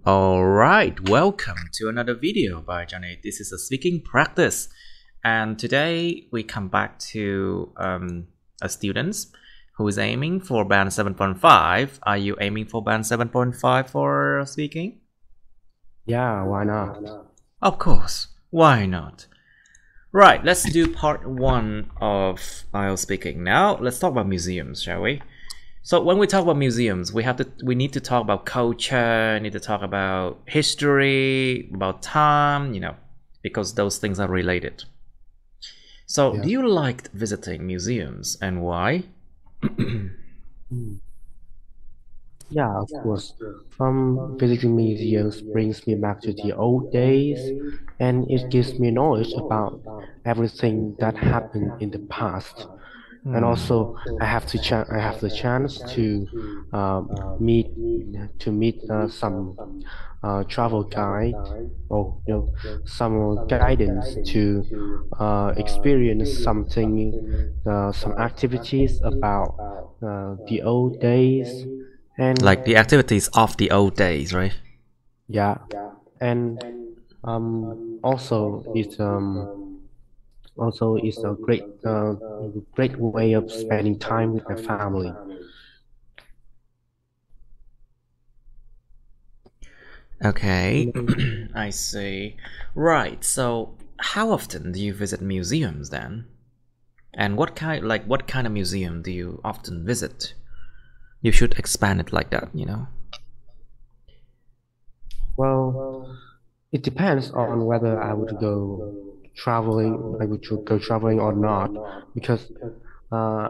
Alright, welcome to another video by Johnny. This is a speaking practice, and today we come back to a student who is aiming for band 7.5. Are you aiming for band 7.5 for speaking? Yeah, why not? Of course, why not? Right, let's do part 1 of IELTS speaking. Now, let's talk about museums, shall we? So when we talk about museums, we need to talk about culture, need to talk about history, about time, because those things are related. So do you like visiting museums, and why? Yeah, of course. Visiting museums brings me back to the old days, and it gives me knowledge about everything that happened in the past. And also, I have the chance to meet some travel guide or some guidance to experience some activities about the old days. And Like the activities of the old days, right? yeah, and also it's a great way of spending time with my family. Okay, I see. Right, so how often do you visit museums then? And what kind of museum do you often visit? You should expand it like that, Well, it depends on whether I would go traveling or not, because uh,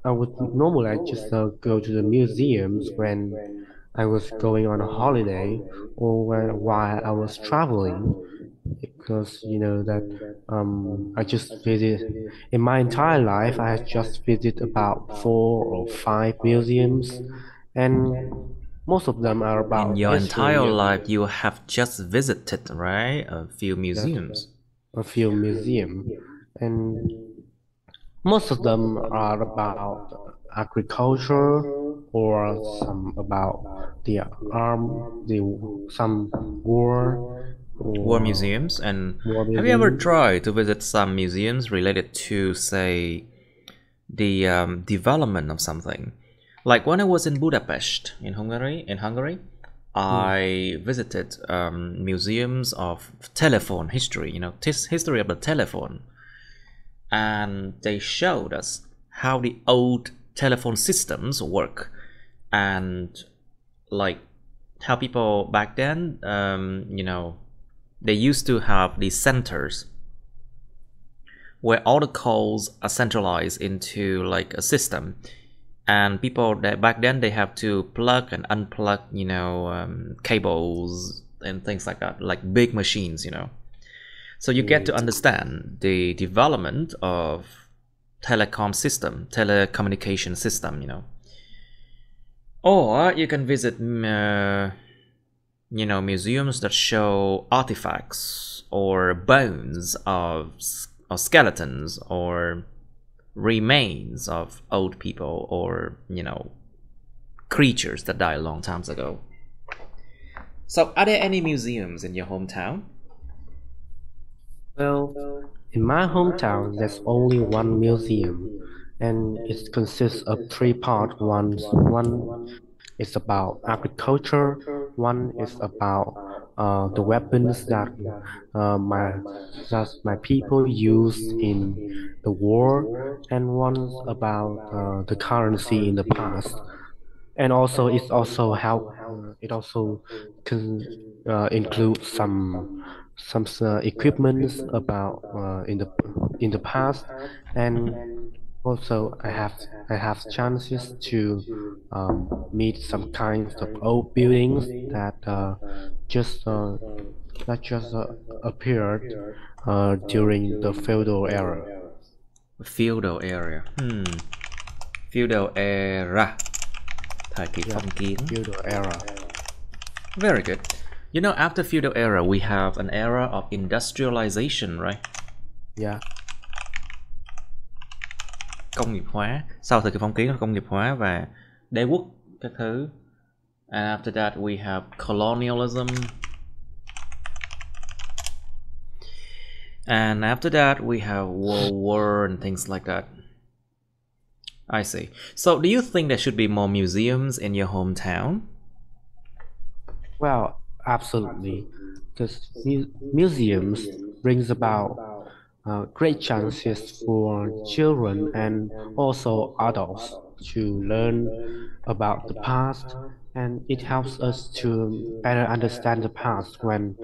I would normally just go to the museums when I was going on a holiday or while I was traveling, because you know that I just visit in my entire life I just visit about 4 or 5 museums, and most of them are In about your entire history. life, you have just visited, right? A few Yes, museums. a few museums, and most of them are about agriculture or some about the the some war War or museums. And war have you ever museum. tried to visit some museums related to, say, the development of something? Like when I was in Budapest, in Hungary, I visited museums of telephone history, history of the telephone. And they showed us how the old telephone systems work, and like how people back then, they used to have these centers where all the calls are centralized into like a system, and people that back then they have to plug and unplug cables and things like that, like big machines. So you get to understand the development of telecommunication system, or you can visit museums that show artifacts or bones of or skeletons or remains of old people, or creatures that died a long time ago. So are there any museums in your hometown? Well, in my hometown, there's only one museum, and it consists of 3 parts. One is about agriculture, one is about the weapons that my people used in the war, and one's about the currency in the past. And also, it also includes some equipments about in the past, and also I have chances to meet some kinds of old buildings just uh, that just appeared during the feudal era. Feudal area. Feudal era. Thời kỳ Yeah, phong kiến. feudal era. Very good. After feudal era, we have an era of industrialization, right? Yeah. Công nghiệp hóa. Sau thời kỳ phong kiến là công nghiệp hóa và đế quốc các thứ. And after that we have colonialism. And after that we have World War and things like that. I see. So do you think there should be more museums in your hometown? Well, absolutely, because museums brings about great chances for children and also adults to learn about the past, and it helps us to better understand the past when,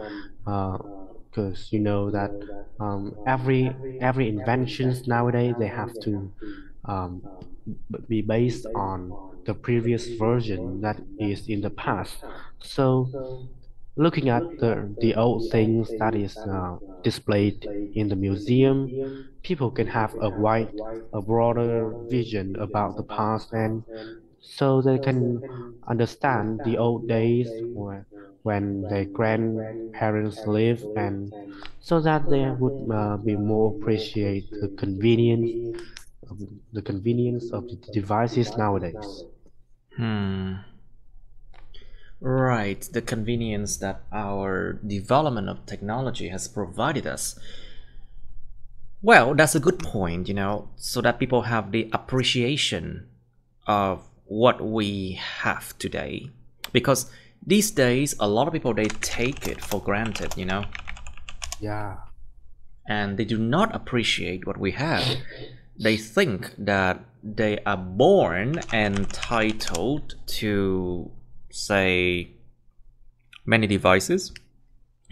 because you know that every inventions nowadays they have to um, be based on the previous version that is in the past. So looking at the old things that is displayed in the museum, people can have a broader vision about the past, and so they can understand the old days where, when their grandparents lived, and so that they would be more appreciate of the convenience of the devices nowadays. Right, the convenience that our development of technology has provided us. Well, that's a good point, so that people have the appreciation of what we have today. Because these days, a lot of people, they take it for granted. Yeah. And they do not appreciate what we have. They think that they are born entitled to, say, many devices.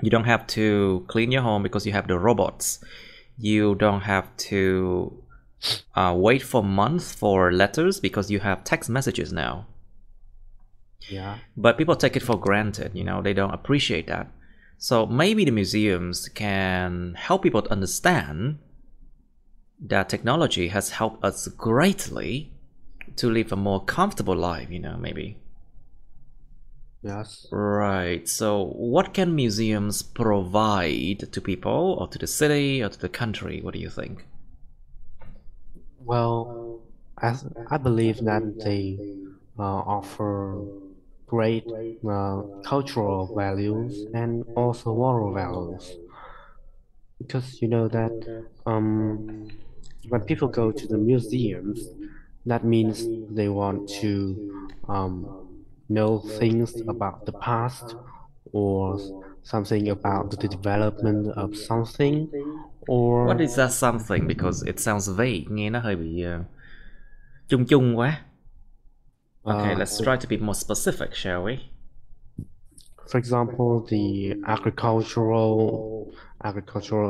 You don't have to clean your home because you have the robots. You don't have to wait for months for letters because you have text messages now. Yeah. But people take it for granted, they don't appreciate that. So maybe the museums can help people to understand that technology has helped us greatly to live a more comfortable life, maybe. Yes. Right. So what can museums provide to people or to the city or to the country? What do you think? Well, as I believe that they offer great cultural values and also moral values, because you know that um, when people go to the museums, that means they want to um, know things about the past, or something about the development of something, What or is that something? Because it sounds vague, nghe nó hơi bị chung chung quá. Okay, let's try to be more specific, shall we? for example, the agricultural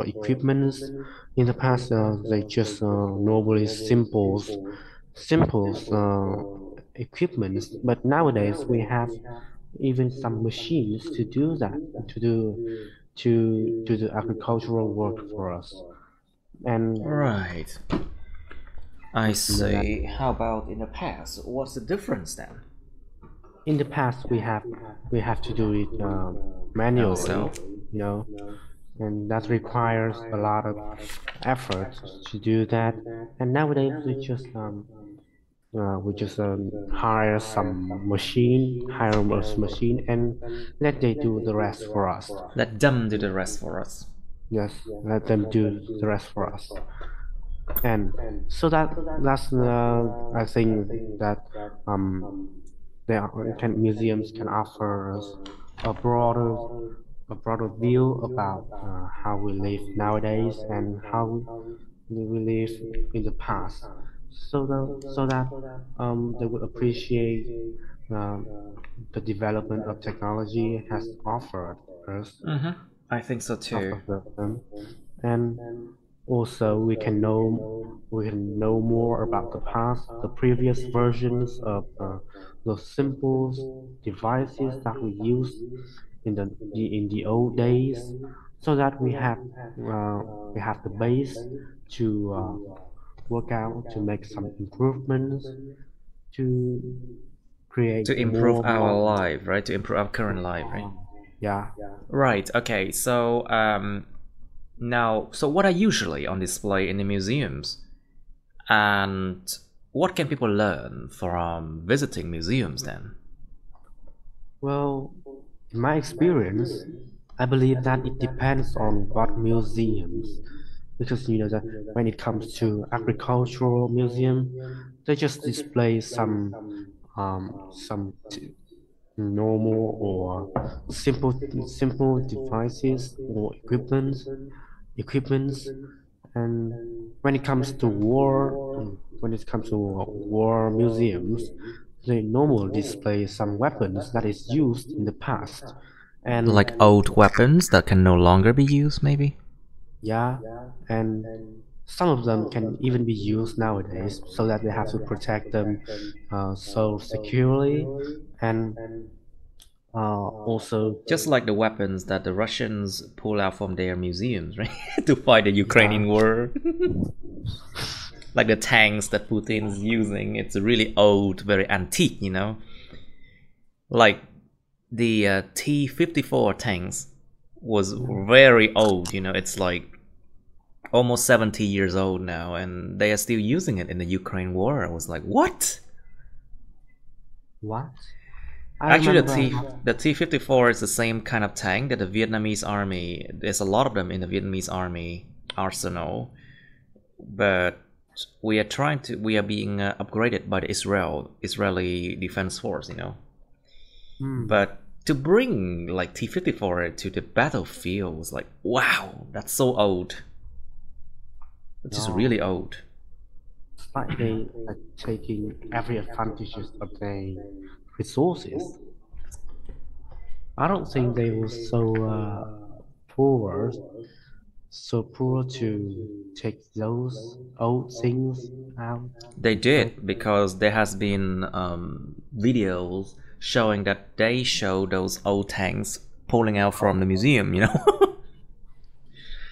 equipments. In the past, they just normally simple equipments, but nowadays we have even some machines to do that, to do the agricultural work for us. And Right. I you know that see. How about in the past? What's the difference then? in the past we have to do it How manually, so? you know, and that requires a lot of effort to do that. And nowadays we just hire a machine, and let they do the rest for us. Let them do the rest for us. Yes, let them do the rest for us. And so that's I think that um museums can offer us a broader view about how we live nowadays and how we live in the past, so that they would appreciate um, the development of technology has offered us, I think so too. offered them, and also we can know more about the past, the previous versions of the simple devices that we used in in the old days, so that we have the base to work out to make some improvements, to create To improve more our modern. life, right? To improve our current life, right? Yeah. Right. Okay. So now, so what are usually on display in the museums, and what can people learn from visiting museums then? Well, in my experience, I believe that it depends on what museums, because that when it comes to agricultural museum, they just display some normal or simple devices or equipments, and when it comes to war museums, they normally display some weapons that is used in the past, and Like old weapons that can no longer be used, maybe? yeah, and some of them can even be used nowadays, so that they have to protect them so securely, and also, Just like the weapons that the Russians pull out from their museums, right? To fight the yeah, Ukrainian war. Like the tanks that Putin's using, it's really old, very antique, you know? Like the T-54 tanks was very old, you know? It's like almost 70 years old now, and they are still using it in the Ukraine war. I was like, what? what? I Actually, remember. the T-54 is the same kind of tank that the Vietnamese army. There's a lot of them in the Vietnamese army arsenal, but we are being upgraded by the Israeli Defense Force, you know. Hmm, But to bring like T-54 to the battlefield was like, wow, that's so old. It's just no, really old. it's like they are taking every advantages of their resources. I don't think they were poor, so poor to take those old things out. They So, did because there has been videos showing that they show those old tanks pulling out from the museum, you know.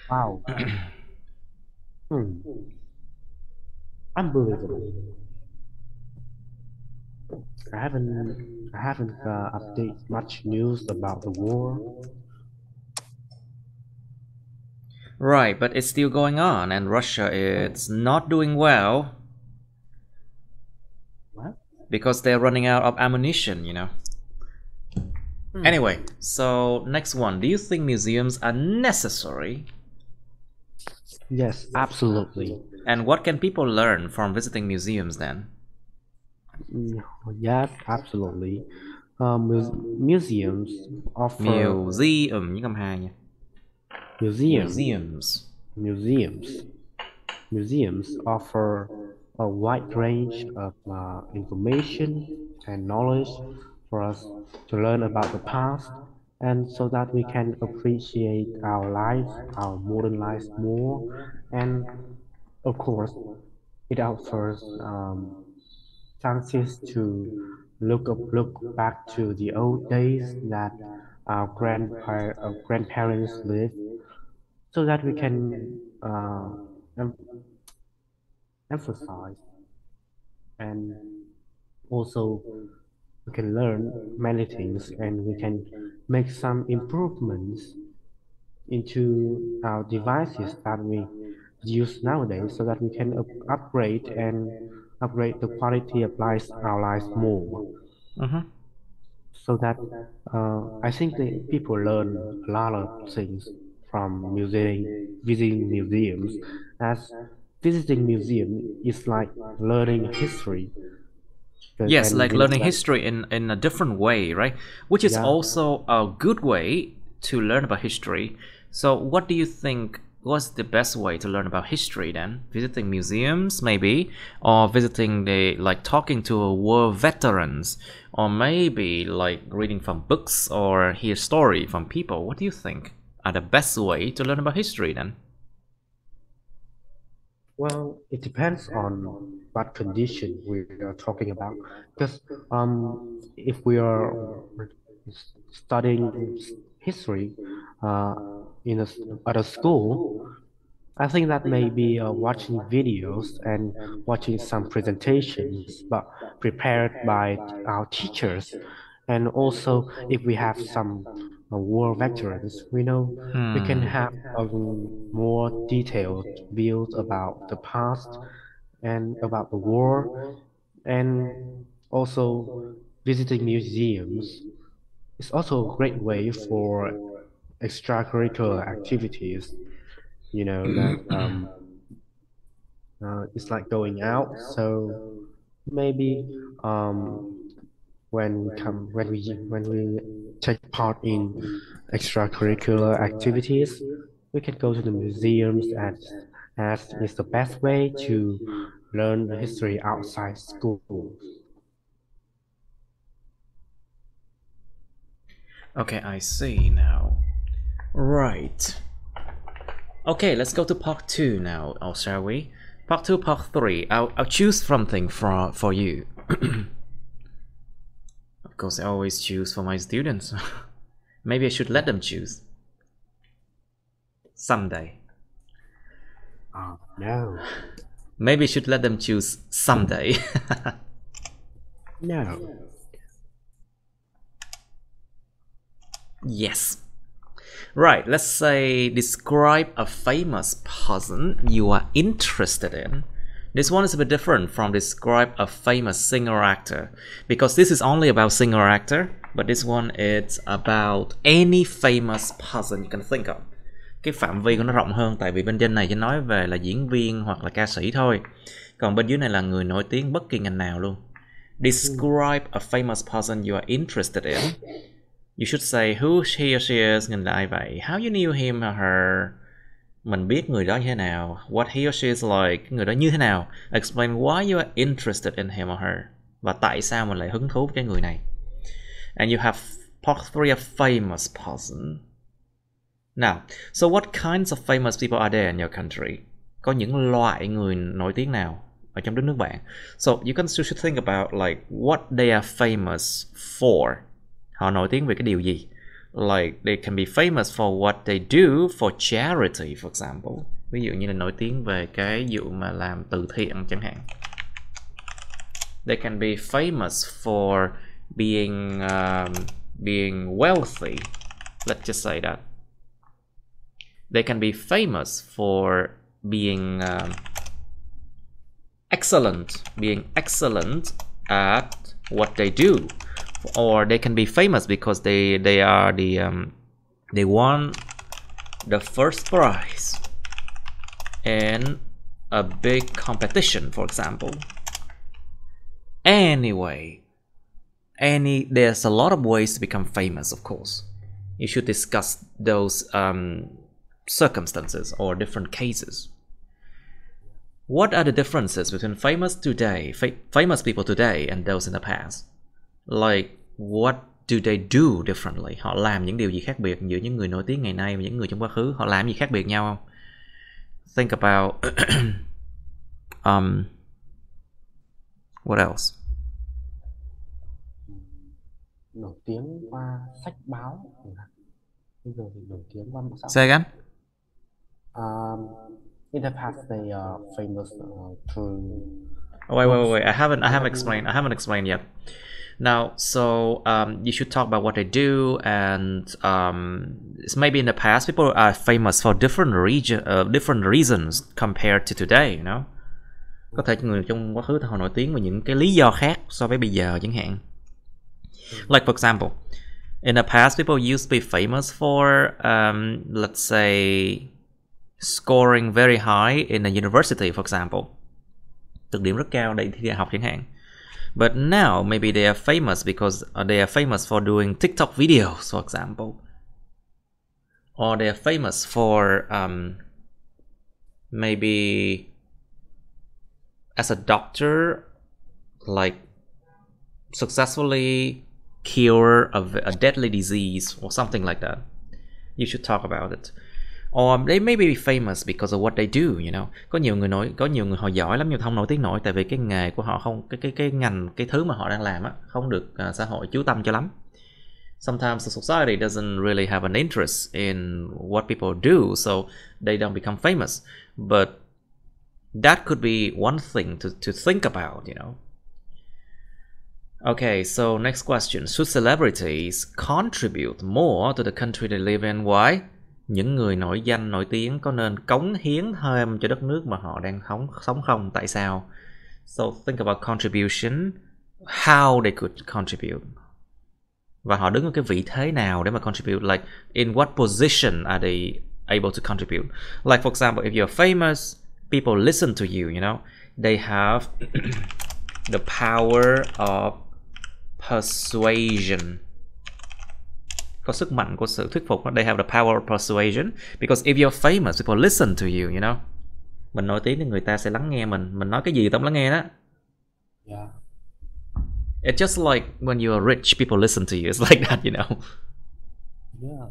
wow, hmm, unbelievable. I haven't I haven't updated much news about the war. Right, but it's still going on, and Russia it's not doing well What? because they're running out of ammunition, you know. Hmm. Anyway, so next one. Do you think museums are necessary? Yes, absolutely. And what can people learn from visiting museums then? Mm, yes, absolutely. Museums offer Museum với cầm hai nha. museum Museums. museums museums offer a wide range of information and knowledge for us to learn about the past, and so that we can appreciate our lives, our modern lives more. And of course, it offers chances to look back to the old days that our grandparents lived, so that we can em- emphasize, and also we can learn many things, and we can make some improvements into our devices that we use nowadays, so that we can upgrade the quality of our lives more. Mm-hmm. So that I think the people learn a lot of things from visiting museums, as visiting museum is like learning history. Yes, And like we know learning that, history in a different way, right? Which is yeah. also a good way to learn about history. So, what do you think was the best way to learn about history then? Visiting museums, maybe, or visiting the like talking to war veterans, or maybe like reading from books or hear story from people. What do you think are the best way to learn about history then? Well, it depends on what condition we are talking about. Because if we are studying history uh, at a school, I think that may be watching videos and watching some presentations, but prepared by our teachers. And also, if we have some war veterans, we can Hmm. have a more detailed views about the past and about the war, and also visiting museums. It's also a great way for extracurricular activities. You know that it's like going out. So maybe um, when we take part in extracurricular activities, we can go to the museums as is the best way to learn the history outside school. Okay, I see now. Right. Okay, let's go to part 2 now, or shall we? Part 2, part 3. I'll choose something for you. Of course, I always choose for my students. Maybe I should let them choose. Someday. No. Maybe I should let them choose someday. No. Yes. Right, let's say describe a famous person you are interested in. This one is a bit different from describe a famous singer or actor, because this is only about singer or actor, but this one is about any famous person you can think of. Cái phạm vi của nó rộng hơn, tại vì bên trên này chỉ nói về là diễn viên hoặc là ca sĩ thôi. Còn bên dưới này là người nổi tiếng bất kỳ ngành nào luôn. Describe a famous person you are interested in. You should say who he or she is, nghĩa là ai vậy. How you knew him or her. Mình biết người đó như thế nào. What he or she is like, người đó như thế nào. Explain why you are interested in him or her. Và tại sao mình lại hứng thú với cái người này. And you have part 3 of famous person. Now, so what kinds of famous people are there in your country? Có những loại người nổi tiếng nào ở trong đất nước bạn? So you should think about like what they are famous for. Họ nổi tiếng về cái điều gì? Like they can be famous for what they do for charity, for example. Ví dụ như là nổi tiếng về cái vụ mà làm từ thiện chẳng hạn. They can be famous for being wealthy. Let's just say that. They can be famous for being excellent at what they do. Or they can be famous because they are they won the first prize in a big competition, for example. Anyway, there's a lot of ways to become famous, of course. You should discuss those circumstances or different cases. What are the differences between famous people today and those in the past? Like, what do they do differently? Họ làm những điều gì khác biệt giữa những người nổi tiếng ngày nay và những người trong quá khứ? Họ làm gì khác biệt nhau không? Think about what else? Nổi tiếng qua sách báo. Bây giờ thì nổi tiếng qua mạng xã hội. Say again? In the past, they are famous through. Oh, wait! I haven't explained yet. Now, so you should talk about what they do, and maybe in the past people are famous for different reasons compared to today. You know, có thể người trong quá khứ họ nổi tiếng vì những cái lý do khác so với bây giờ chẳng hạn. Like for example, in the past people used to be famous for let's say scoring very high in a university, for example. Được điểm rất cao để thi đại học chẳng hạn. But now maybe they are famous because they are famous for doing TikTok videos, for example. Or they are famous for maybe as a doctor, like successfully cure a deadly disease or something like that. You should talk about it. Or they may be famous because of what they do, you know. Có nhiều người họ giỏi lắm nhưng không nổi tiếng nổi tại vì cái nghề của họ không, cái ngành, cái thứ mà họ đang làm á không được xã hội chú tâm cho lắm. Sometimes the society doesn't really have an interest in what people do, so they don't become famous. But that could be one thing to think about, you know. Okay, so next question. Should celebrities contribute more to the country they live in? Why? Những người nổi danh, nổi tiếng có nên cống hiến thêm cho đất nước mà họ đang sống không? Tại sao? So think about contribution, how they could contribute. và họ đứng ở cái vị thế nào để mà contribute, like in what position are they able to contribute. Like for example, if you're famous, people listen to you, you know, they have the power of persuasion. Có sức mạnh của sự thuyết phục. They have the power of persuasion because if you're famous, people listen to you, you know. Mình nổi tiếng thì người ta sẽ lắng nghe mình nói cái gì tao cũng lắng nghe đó. Yeah. It's just like when you are rich, people listen to you. It's like that, you know. Yeah.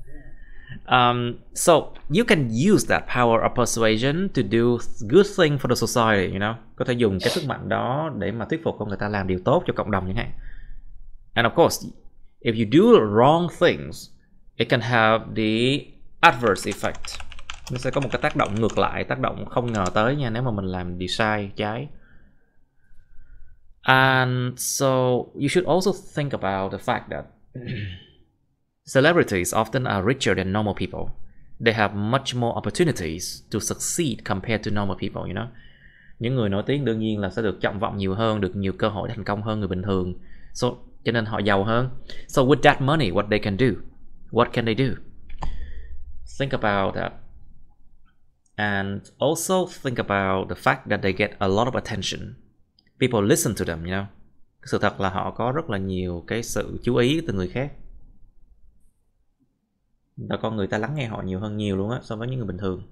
So you can use that power of persuasion to do good thing for the society, you know. Có thể dùng cái sức mạnh đó để mà thuyết phục con người ta làm điều tốt cho cộng đồng chẳng hạn. And of course, if you do wrong things, it can have the adverse effect. Nó sẽ có một cái tác động ngược lại, tác động không ngờ tới nha, nếu mà mình làm điều sai, trái. And so you should also think about the fact that celebrities often are richer than normal people. They have much more opportunities to succeed compared to normal people, you know. Những người nổi tiếng đương nhiên là sẽ được trọng vọng nhiều hơn, được nhiều cơ hội thành công hơn người bình thường. So, cho nên họ giàu hơn. So with that money, what they can do? What can they do? Think about that. And also think about the fact that they get a lot of attention. People listen to them, you know. Sự thật là họ có rất là nhiều cái sự chú ý từ người khác. Và con người ta lắng nghe họ nhiều hơn nhiều luôn á, so với những người bình thường.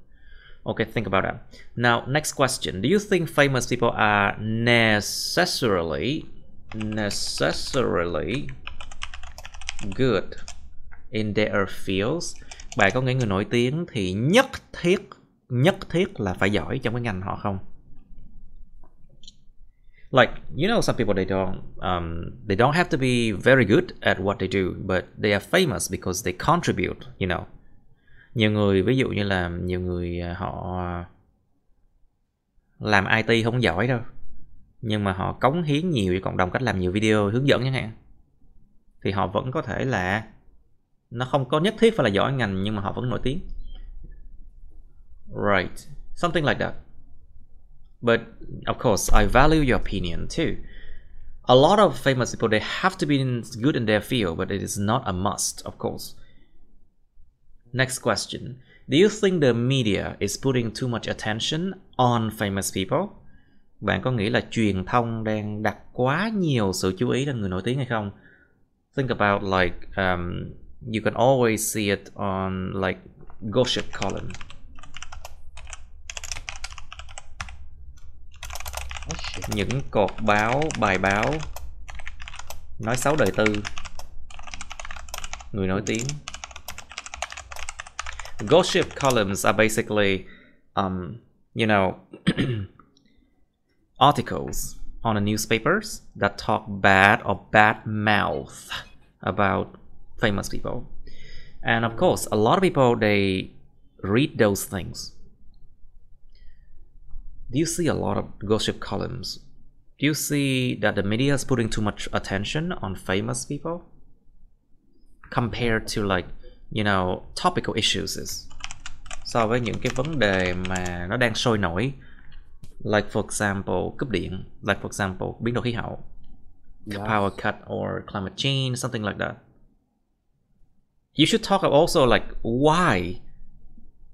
Okay, think about that. Now, next question. Do you think famous people are necessarily good in their fields? Bạn có nghĩ người nổi tiếng thì nhất thiết là phải giỏi trong cái ngành họ không? Like, you know, some people they don't have to be very good at what they do, but they are famous because they contribute, you know. Nhiều người, ví dụ như là nhiều người họ làm IT không giỏi đâu, nhưng mà họ cống hiến nhiều cho cộng đồng, cách làm nhiều video hướng dẫn chẳng hạn, thì họ vẫn có thể là, nó không có nhất thiết phải là giỏi ngành, nhưng mà họ vẫn nổi tiếng. Right, something like that. But of course, I value your opinion too. A lot of famous people, they have to be good in their field, but it is not a must, of course. Next question. Do you think the media is putting too much attention on famous people? Bạn có nghĩ là truyền thông đang đặt quá nhiều sự chú ý lên người nổi tiếng hay không? Think about like you can always see it on like gossip column. Những cột báo, bài báo nói xấu đời tư người nổi tiếng. Gossip columns are basically, you know, articles on the newspapers that talk bad or bad mouth about famous people. And of course, a lot of people, they read those things. Do you see a lot of gossip columns? Do you see that the media is putting too much attention on famous people compared to like, you know, topical issues, so với những cái vấn đề mà nó đang sôi nổi, like for example cúp điện, like for example biến đổi khí hậu, power cut or climate change, something like that. You should talk also like why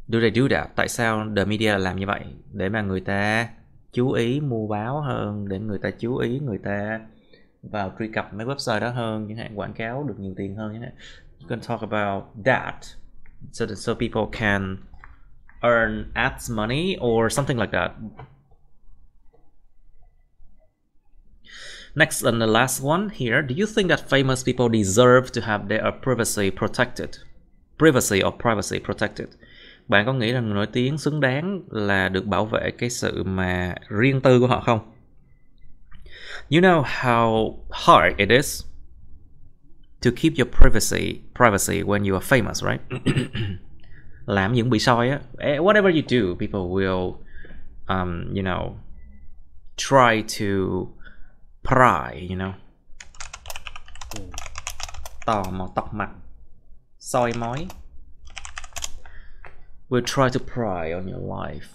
do they do that? Tại sao the media làm như vậy? Để mà người ta chú ý mua báo hơn, để người ta chú ý, người ta vào truy cập mấy website đó hơn, chẳng hạn, quảng cáo được nhiều tiền hơn chẳng hạn. You can talk about that so people can earn ads money or something like that. Next and the last one here. Do you think that famous people deserve to have their privacy protected? Privacy or privacy protected? Bạn có nghĩ rằng người nổi tiếng xứng đáng là được bảo vệ cái sự mà riêng tư của họ không? You know how hard it is to keep your privacy when you are famous, right? Làm gì cũng bị soi á. Whatever you do, people will, you know, try to pry, you know. Tò mò, tọc mặt, soi mói. Will try to pry on your life.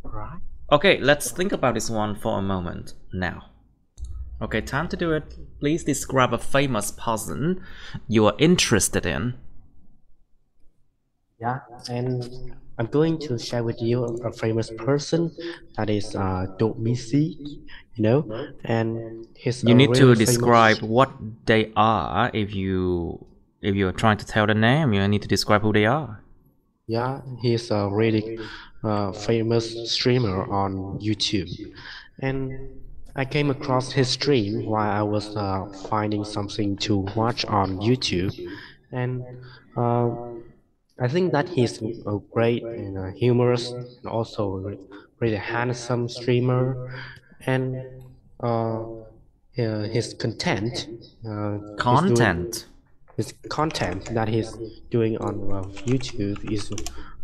Right. Okay, let's think about this one for a moment now. Okay, time to do it. Please describe a famous person you are interested in. Yeah, and I'm going to share with you a famous person that is Missy, and he's You a need really to famous. describe what they are. If you're trying to tell the name, you need to describe who they are. Yeah, he's a really famous streamer on YouTube, and I came across his stream while I was finding something to watch on YouTube, and uh, I think that he's a great and humorous and also really handsome streamer, and uh, his content he's doing Content. his content that he's doing on YouTube is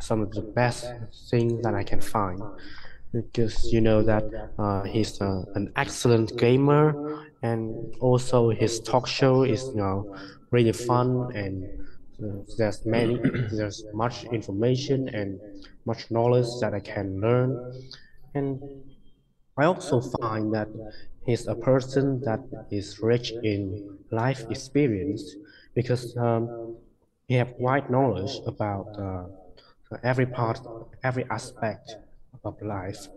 some of the best things that I can find because you know that he's an excellent gamer and also his talk show is really fun and there's much information and much knowledge that I can learn and I also find that he's a person that is rich in life experience because he have wide knowledge about every part, every aspect of life.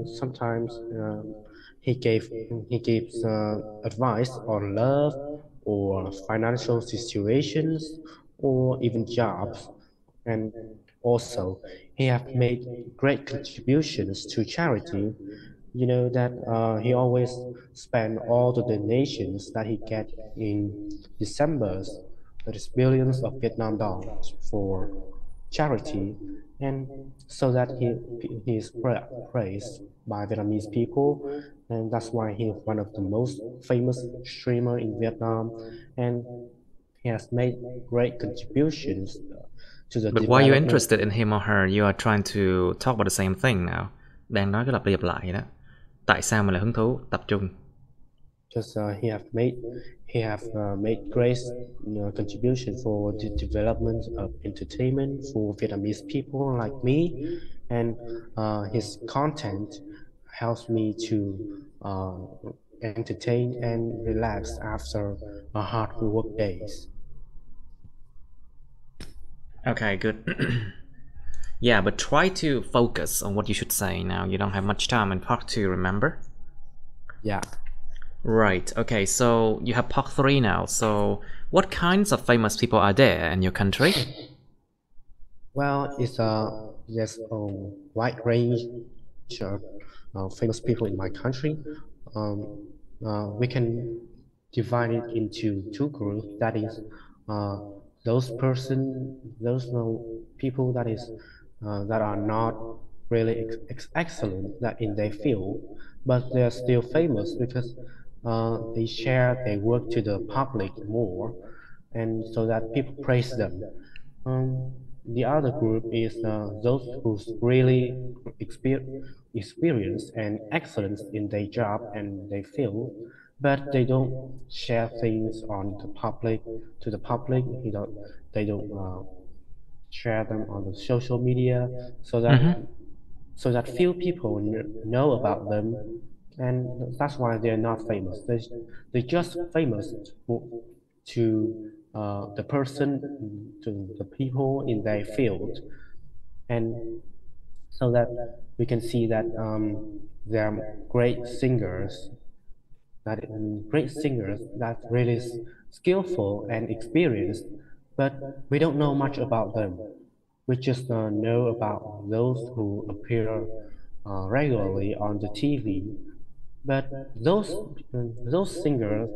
Sometimes he gave he gives advice on love or financial situations or even jobs, and also he have made great contributions to charity. You know that he always spend all the donations that he get in December's, that is billions of Vietnam dollars for charity, and so that he is praised by Vietnamese people, and that's why he is one of the most famous streamer in Vietnam, and he has made great contributions to the But why are you development. interested in him or her? You are trying to talk about the same thing now. Đang nói cái lặp đi lặp lại vậy đó. Tại sao mình lại hứng thú? Tập trung. Because he have made great contribution for the development of entertainment for Vietnamese people like me, and his content helps me to uh, entertain and relax after a hard work days. Okay, good. Yeah, but try to focus on what you should say now. You don't have much time in part 2, remember? Yeah. Right, okay, so you have part 3 now. So what kinds of famous people are there in your country? Well, there's a wide range of famous people in my country. Um, we can divide it into two groups. That is, uh, those people that are not really excellent that in their field, but they are still famous because they share their work to the public more, and so that people praise them. Um, the other group is those who's really exper experience and excellence in their job and they feel, but they don't share things on the public to the public. They don't share them on the social media so that Mm-hmm. few people know about them, and that's why they're not famous. They're just famous to the person, to the people in their field, and so that we can see that they're great singers that really skillful and experienced, but we don't know much about them. We just know about those who appear regularly on the TV. But those singers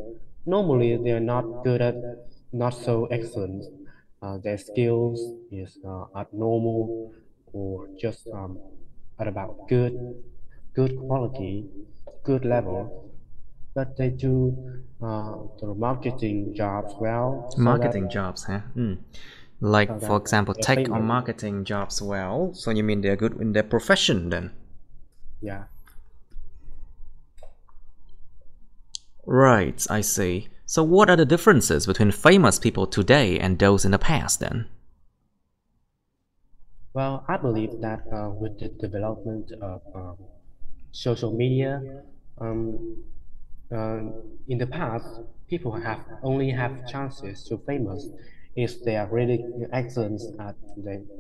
normally they are not good at, not so excellent. Their skills is at normal or just at about good quality, good level. But they do the marketing jobs well, Marketing jobs, huh? Like, so for that example, they're tech or famous. marketing jobs well. So you mean they're good in their profession then? Yeah. Right, I see. So what are the differences between famous people today and those in the past then? Well, I believe that with the development of social media, um, in the past, people have only have chances to famous if they are really excellent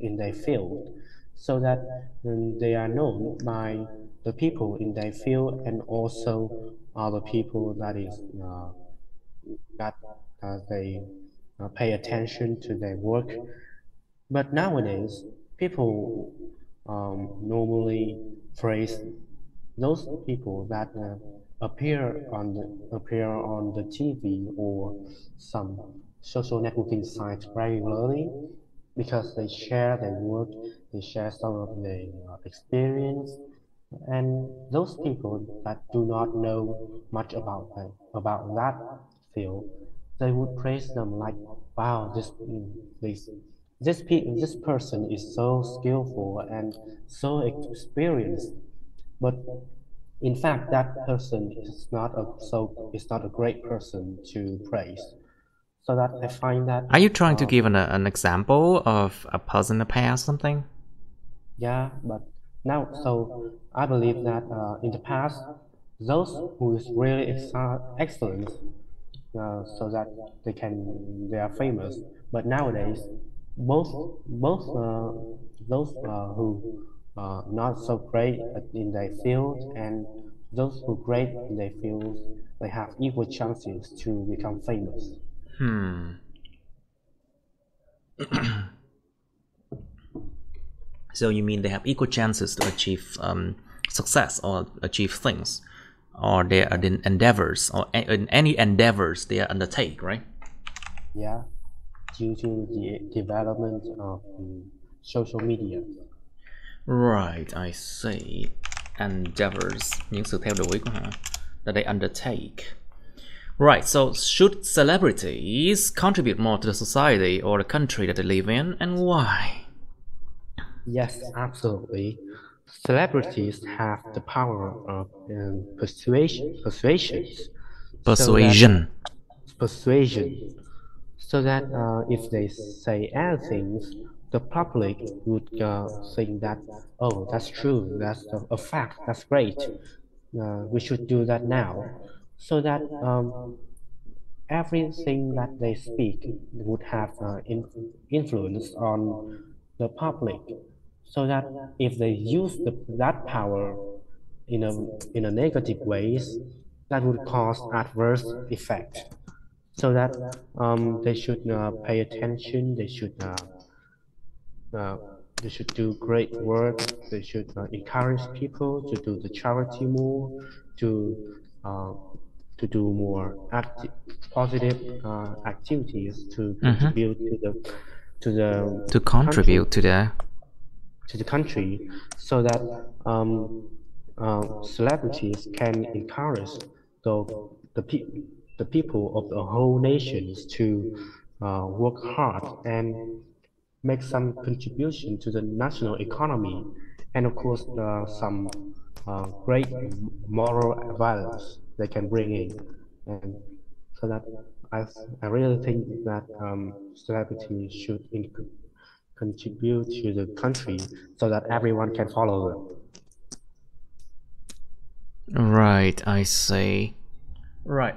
in their field, so that they are known by the people in their field and also other people that they pay attention to their work. But nowadays, people normally praise those people that appear on the TV or some social networking sites regularly because they share their work, they share some of their experience, and those people that do not know much about that field, they would praise them like, "Wow, this this person is so skillful and so experienced." But in fact, that person is not a great person to praise. So that I find that Are you trying to give an example of a person in the past, something? yeah, but now I believe that in the past, those who is really excellent, so that they are famous. But nowadays, both those who not so great in their field and those who great in their fields, they have equal chances to become famous. Hmm. So you mean they have equal chances to achieve success or achieve things, or their endeavors, or in any endeavors they undertake, right? Yeah, due to the development of social media. Right, I see. Endeavors, những sự theo đuổi của họ that they undertake. Right, so should celebrities contribute more to the society or the country that they live in, and why? Yes, absolutely. Celebrities have the power of persuasions, so that Persuasion. persuasion, so that if they say anything, the public would think that, oh, that's true, that's a fact, that's great. We should do that now, so that everything that they speak would have influence on the public, so that if they use that power in a negative ways, that would cause adverse effect. So that they should pay attention. Uh, they should do great work. They should encourage people to do the charity more, to uh, to do more positive activities to contribute to the To country contribute to the so that celebrities can encourage the the, pe- the people of the whole nations to work hard and make some contribution to the national economy, and of course some great moral values they can bring in, and so that I, I really think that celebrities should contribute to the country so that everyone can follow them. right. I see. Right.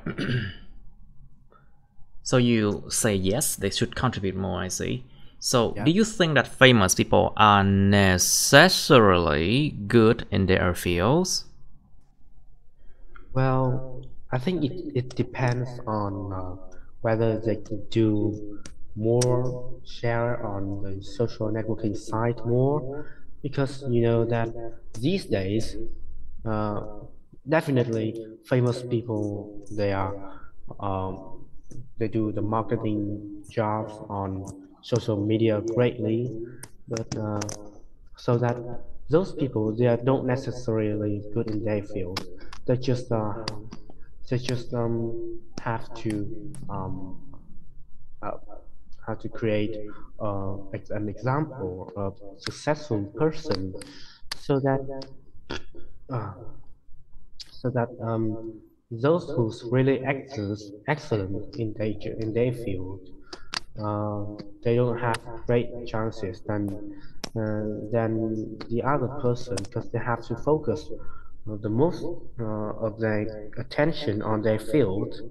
So you say yes, they should contribute more. I see. So Yeah. do you think that famous people are necessarily good in their fields? Well, I think it depends on whether they can do more share on the social networking site more, because you know that these days, uh, definitely famous people um, they do the marketing jobs on social media greatly, but so that those people they are don't necessarily good in their field. They just have to uh, have to create an example of successful person, so that uh, those who's really excellent in their field, they don't have great chances than the other person, because they have to focus the most of their attention on their field,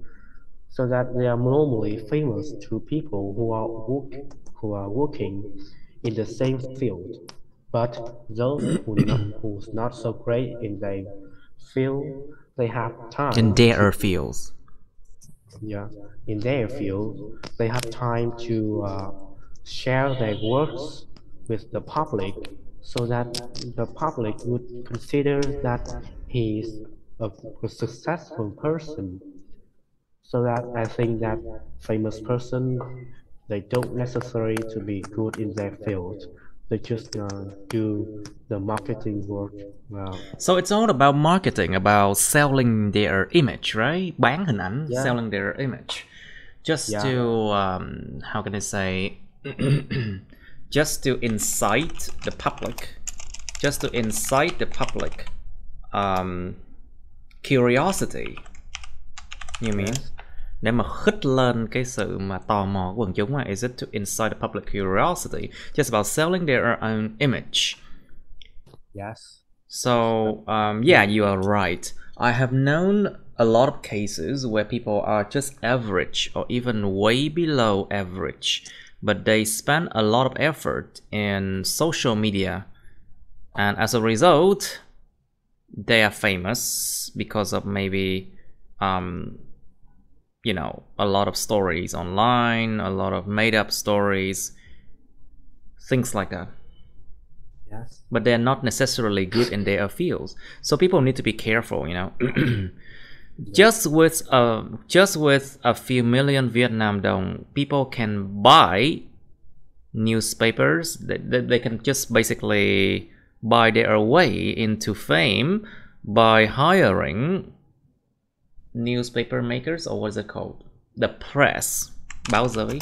so that they are normally famous to people who are working in the same field. But those who's not so great in their field, they have In time to their fields. yeah in their field they have time to share their works with the public, so that the public would consider that he is a, a successful person. So that I think that famous person, they don't necessarily to be good in their field. They just do the marketing work well. So it's all about marketing, about selling their image, right? Bán hình ảnh, Yeah, selling their image. Just yeah, to, how can I say, just to incite the public, just to incite the public curiosity, you mean? yes, Để mà khích lên cái sự mà tò mò của quần chúng. Is it to incite the public curiosity? Just about selling their own image. yes. So, yeah, you are right. I have known a lot of cases where people are just average or even way below average, but they spend a lot of effort in social media, and as a result, they are famous because of maybe, you know, a lot of stories online, a lot of made-up stories, things like that. Yes. But they're not necessarily good in their fields. So people need to be careful, you know. Just with a few million Vietnam dong, people can buy newspapers. They can just basically buy their way into fame by hiring newspaper makers, or what is it called? The press. Báo giới.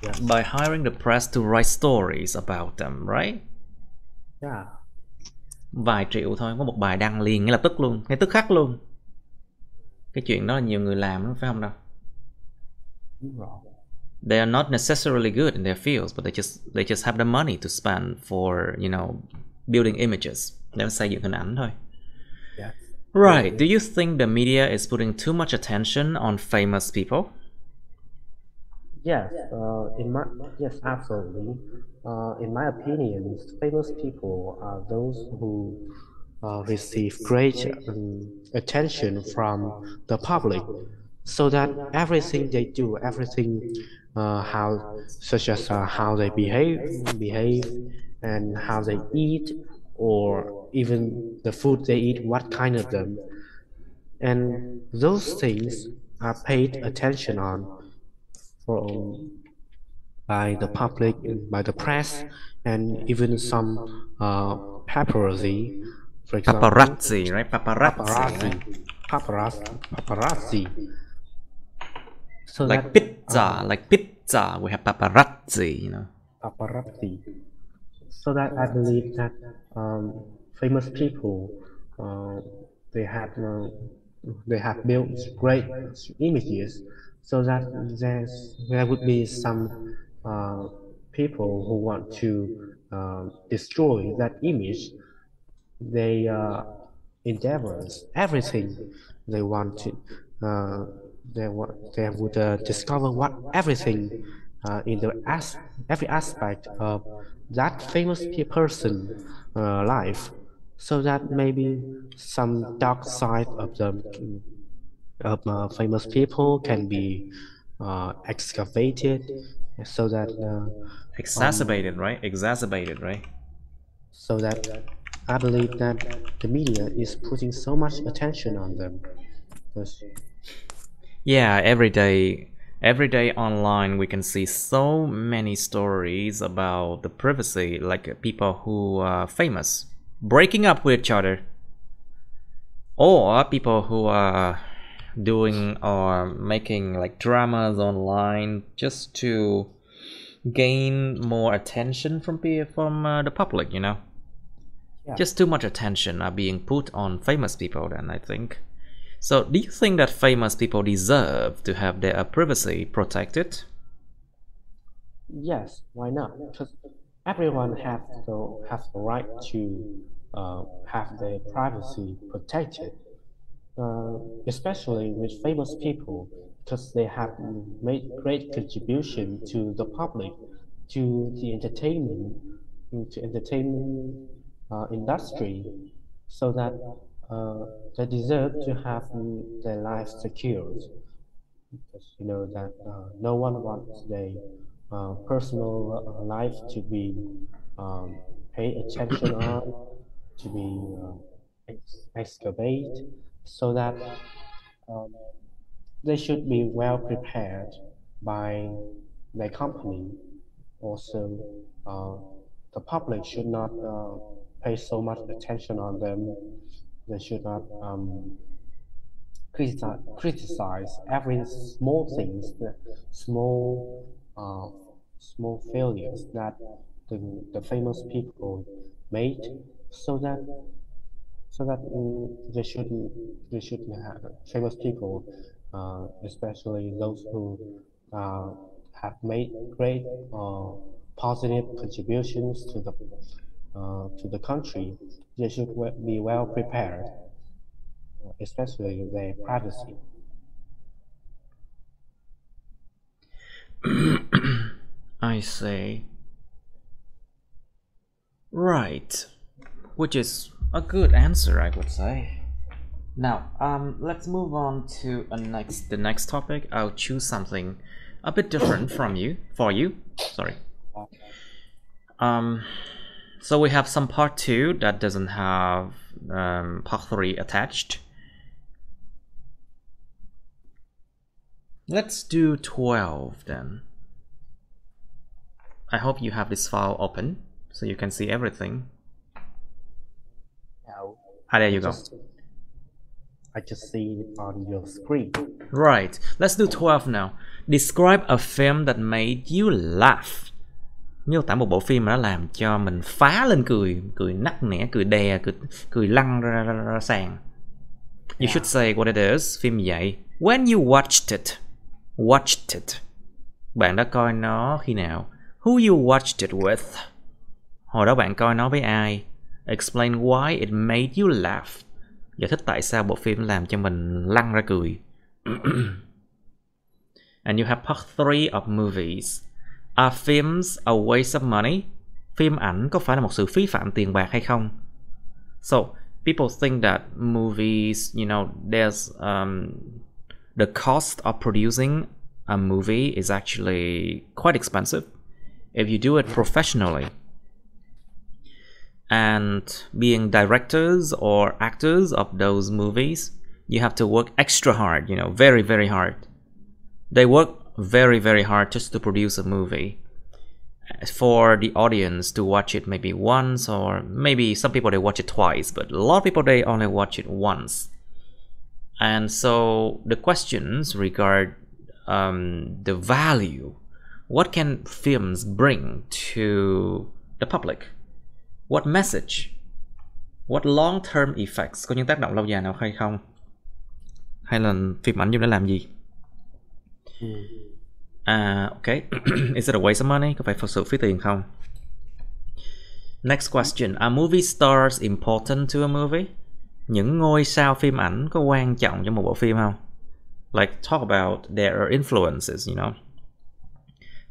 Yes. By hiring the press to write stories about them, right? Yeah. Vài triệu thôi, có một bài đăng liền ngay lập tức luôn, ngay tức khắc luôn. Cái chuyện đó là nhiều người làm đó, phải không đâu? They are not necessarily good in their fields, but they just have the money to spend for, you know, building images. Để xây dựng hình ảnh thôi. Yeah. Right. Do you think the media is putting too much attention on famous people? Yes, yes, absolutely. In my opinion, famous people are those who receive great attention from the public, so that everything they do, everything how, such as how they behave, and how they eat, or even the food they eat, what kind of them, and those things are paid attention on from by the public, by the press, and even some paparazzi, for example. Paparazzi, right? Paparazzi, right? Paparazzi. So like that, pizza, we have paparazzi, you know. Paparazzi. So that I believe that famous people, uh, they have uh, they have built great images, so that there would be some people who want to destroy that image. They endeavors everything they want to. They would discover what everything in every aspect of that famous person life, so that maybe some dark side of them of famous people can be excavated, so that Exacerbated, right? Exacerbated, right? so that I believe that the media is putting so much attention on them. Yeah, every day online we can see so many stories about the privacy, like people who are famous breaking up with each other, or people who are doing or making like dramas online just to gain more attention from the public, you know. Yeah. Just too much attention are being put on famous people then, I think. So do you think that famous people deserve to have their privacy protected? Yes, why not? Because everyone has the right to have their privacy protected, especially with famous people, because they have made great contribution to the public, to the entertainment industry, so that they deserve to have their lives secured. Because you know that no one wants their personal life to be um, paid attention on, to be excavated, so that um, they should be well prepared by their company. Also, uh, the public should not pay so much attention on them. They should not criticize every small things, small uh, small failures that the famous people made, so that they should have famous people, especially those who uh, have made great positive contributions to the country. They should be well prepared, especially their privacy. I see. Right. Which is a good answer, I would say. Now, let's move on to the next topic. I'll choose something a bit different for you. Sorry. So we have some part 2 that doesn't have part 3 attached. Let's do 12 then. I hope you have this file open so you can see everything. Now, there you go. I just see it on your screen. Right, let's do 12 now. Describe a film that made you laugh. Miêu tả một bộ phim mà nó làm cho mình phá lên cười, cười nắc nẻ, cười đè, cười lăn ra sàn. You should say what it is. Phim gì vậy? When you watched it. Bạn đã coi nó khi nào? Who you watched it with? Hồi đó bạn coi nó với ai? Explain why it made you laugh. Giải thích tại sao bộ phim làm cho mình lăn ra cười. And you have part 3 of movies. Are films a waste of money? Phim ảnh có phải là một sự phí phạm tiền bạc hay không? So, people think that movies, you know, there's the cost of producing a movie is actually quite expensive if you do it professionally. And being directors or actors of those movies, you have to work extra hard, you know, very, very hard. They work very, very hard just to produce a movie for the audience to watch it maybe once, or maybe some people they watch it twice, but a lot of people they only watch it once. And so the questions regard the value. What can films bring to the public? What message? What long-term effects? Có những tác động lâu dài nào hay không? Hay là phim ảnh dùng để làm gì? Okay. Is it a waste of money? Có phải thật sự phí tiền không? Next question. Are movie stars important to a movie? Những ngôi sao phim ảnh có quan trọng trong một bộ phim không? Like talk about their influences, you know.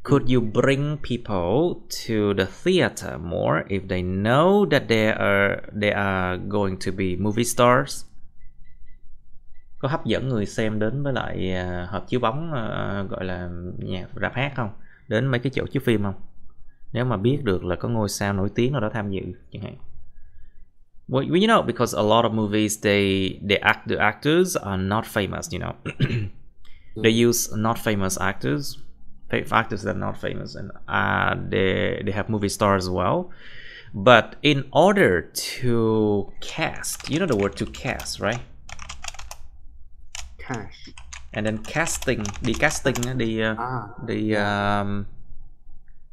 Could you bring people to the theater more if they know that they are going to be movie stars? Có hấp dẫn người xem đến với lại hộp chiếu bóng, gọi là nhà rạp hát không? Đến mấy cái chỗ chiếu phim không? Nếu mà biết được là có ngôi sao nổi tiếng nào đó tham dự chẳng hạn. Well, you know, because a lot of movies the actors are not famous, you know. They use not famous actors that are not famous, and they have movie stars as well. But in order to cast, you know the word to cast, right? Cash. And then casting,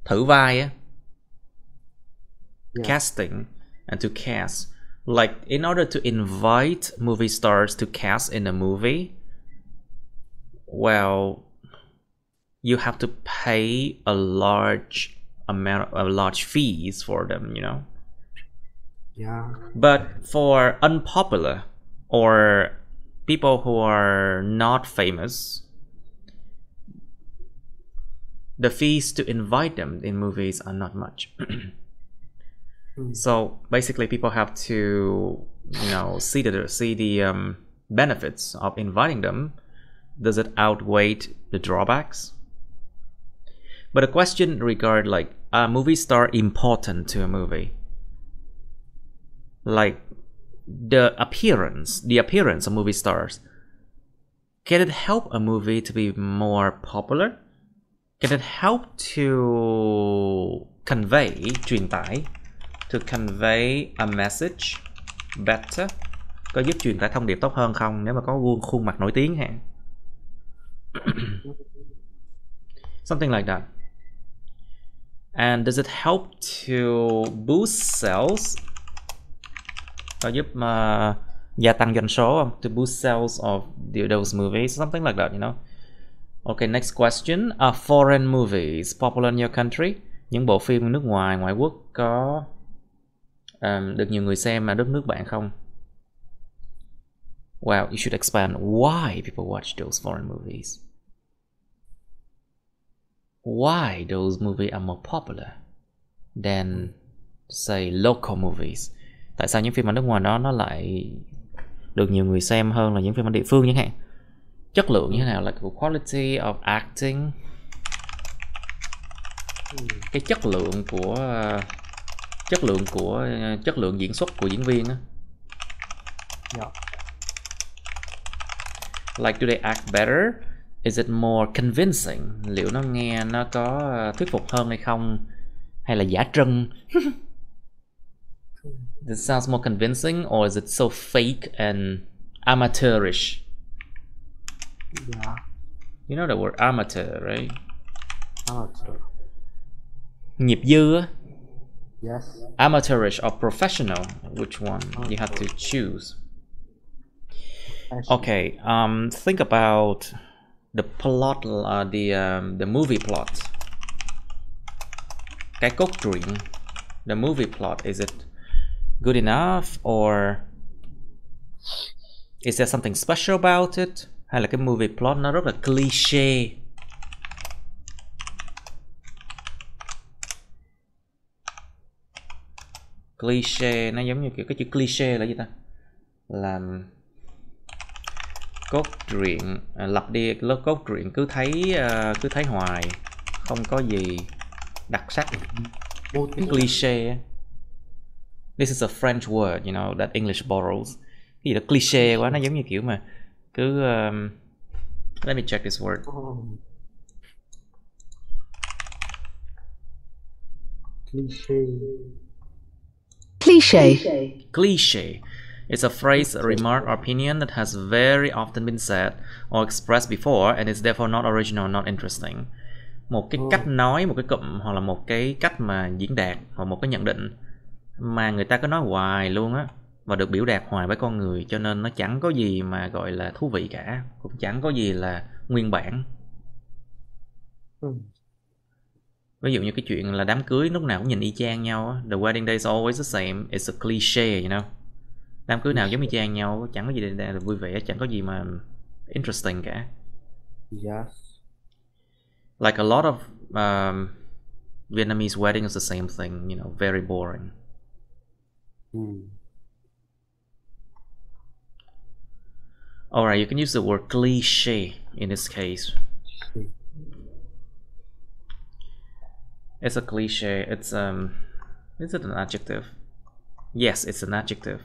thử vai á. Yeah. Casting and to cast. Like in order to invite movie stars to cast in a movie, well, you have to pay a large fees for them, you know. Yeah. But for unpopular or people who are not famous, the fees to invite them in movies are not much. So basically, people have to, see the benefits of inviting them. Does it outweigh the drawbacks? But a question regarding like, a movie star important to a movie? Like the appearance of movie stars. Can it help a movie to be more popular? Can it help to truyền tải, to convey a message better? Có giúp truyền tải thông điệp tốt hơn không nếu mà có khuôn mặt nổi tiếng hả? Something like that. And does it help to boost sales? Có giúp gia tăng doanh số không? To boost sales of those movies, something like that, Okay, next question. Are foreign movies popular in your country? Những bộ phim nước ngoài, ngoại quốc có được nhiều người xem ở đất nước bạn không? Well, you should expand why people watch those foreign movies. Why those movies are more popular than, say, local movies? Tại sao những phim ở nước ngoài đó nó lại được nhiều người xem hơn là những phim ở địa phương chẳng hạn? Chất lượng như thế nào, like quality of acting, cái chất lượng diễn xuất của diễn viên á. Yeah. Like, do they act better? Is it more convincing? Liệu nó nghe nó có thuyết phục hơn hay không? Hay là giả trân? Does it sound more convincing, or is it so fake and amateurish? Yeah. You know the word amateur, right? Amateur. Nghiệp dư á. Yes. Amateurish or professional? Which one? You have to choose. Okay. Think about the plot, the movie plot. Cái cốt truyện. The movie plot, is it good enough, or is there something special about it? Hay là cái movie plot nó rất là cliché? Cliché nó giống như kiểu cái chữ cliché là gì ta? Là cốt truyện lặp đi, cốt truyện cứ thấy hoài, không có gì đặc sắc. Cái cliché. This is a French word, that English borrows. Cái gì đó cliché quá, nó giống như kiểu mà cứ let me check this word. Cliché. It's a phrase, a remark, or opinion that has very often been said or expressed before and is therefore not original, not interesting. Một cái cách nói, một cái cụm, hoặc là một cái cách mà diễn đạt, hoặc một cái nhận định mà người ta cứ nói hoài luôn á, và được biểu đạt hoài với con người, cho nên nó chẳng có gì mà gọi là thú vị cả, cũng chẳng có gì là nguyên bản. Ví dụ như cái chuyện là đám cưới lúc nào cũng nhìn y chang nhau á. The wedding day is always the same. It's a cliché, Đám cưới nào giống y chang nhau, chẳng có gì để là vui vẻ, chẳng có gì mà interesting cả. Yes. Like a lot of Vietnamese wedding is the same thing, very boring. Alright, you can use the word cliché in this case. It's a cliché. Is it an adjective? Yes, it's an adjective.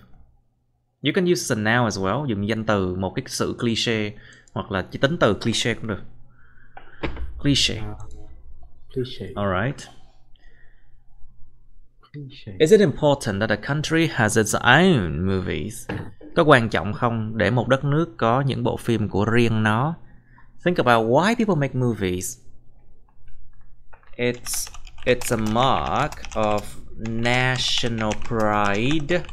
You can use a noun as well. Dùng danh từ, một cái sự cliché, hoặc là chỉ tính từ cliché cũng được. Cliché. Alright. Is it important that a country has its own movies? Có quan trọng không để một đất nước có những bộ phim của riêng nó? Think about why people make movies. It's a mark of national pride,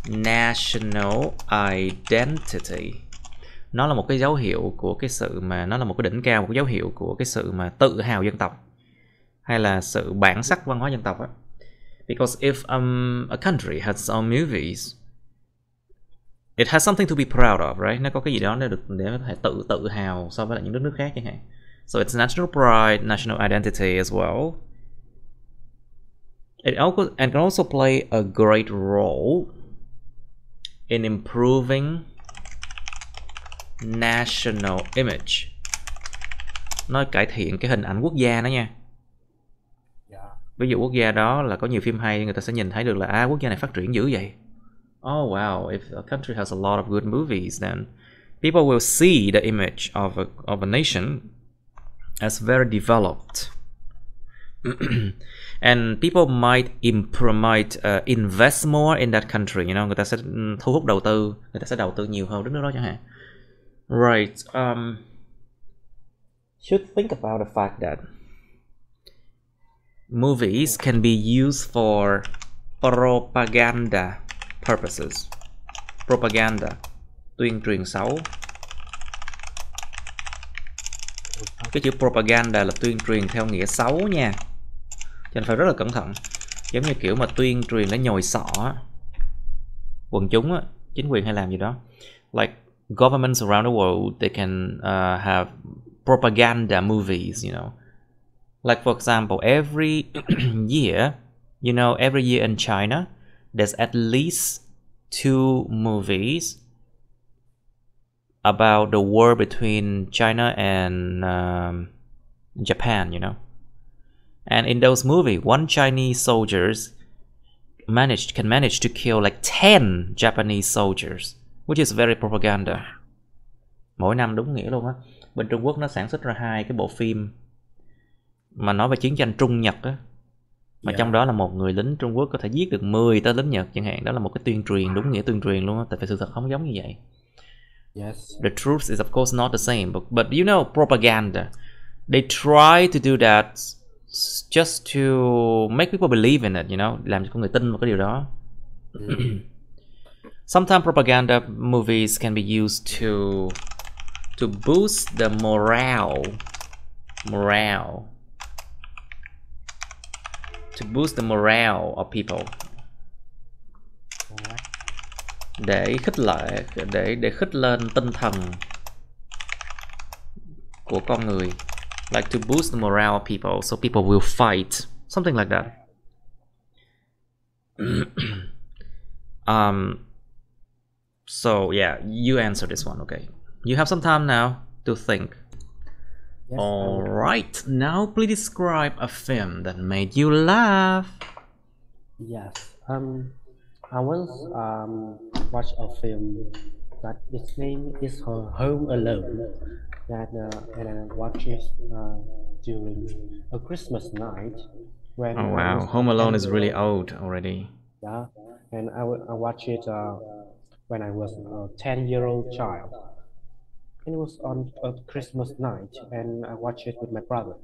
national identity. Nó là một cái dấu hiệu của cái sự mà, nó là một cái đỉnh cao, một cái dấu hiệu của cái sự mà tự hào dân tộc, hay là sự bản sắc văn hóa dân tộc á. Because if a country has its own movies, it has something to be proud of, right? Nó có cái gì đó để có thể tự hào so với lại những đất nước khác chẳng hạn. So it's national pride, national identity as well. It also and can also play a great role in improving national image. Nó cải thiện cái hình ảnh quốc gia đó nha. Ví dụ quốc gia đó là có nhiều phim hay, người ta sẽ nhìn thấy được là quốc gia này phát triển dữ vậy. Oh wow, if a country has a lot of good movies, then people will see the image of a nation as very developed. And people might invest more in that country, you know, người ta sẽ thu hút đầu tư, người ta sẽ đầu tư nhiều hơn đất nước đó chẳng hạn. Right, should think about the fact that movies can be used for propaganda purposes. Propaganda, tuyên truyền xấu. Cái chữ propaganda là tuyên truyền theo nghĩa xấu nha, cho nên phải rất là cẩn thận. Giống như kiểu mà tuyên truyền để nhồi sọ quần chúng á, chính quyền hay làm gì đó. Like governments around the world, they can have propaganda movies, you know. Like for example, every year, you know, every year in China, there's at least 2 movies about the war between China and Japan, you know. And in those movies, one Chinese soldiers can manage to kill like 10 Japanese soldiers, which is very propaganda. Mỗi năm đúng nghĩa luôn á. Bên Trung Quốc nó sản xuất ra 2 cái bộ phim mà nói về chiến tranh Trung Nhật á, mà trong đó là một người lính Trung Quốc có thể giết được 10 tên lính Nhật chẳng hạn. Đó là một cái tuyên truyền, đúng nghĩa tuyên truyền luôn á, tại vì sự thật không giống như vậy. Yes. The truth is of course not the same, but you know, propaganda, they try to do that just to make people believe in it, you know, làm cho con người tin vào cái điều đó. Sometimes propaganda movies can be used to boost the morale, to boost the morale of people, để khích lên tinh thần của con người, like to boost the morale of people, so people will fight, something like that. So yeah, you answer this one. Okay, you have some time now to think. Yes, all right, now please describe a film that made you laugh. Yes, I once watched a film that its name is Home Alone, and I watched it during a Christmas night. When oh wow, Home Alone is really old already. Yeah, and I watched it when I was a 10-year-old child. It was on a Christmas night, and I watched it with my brother.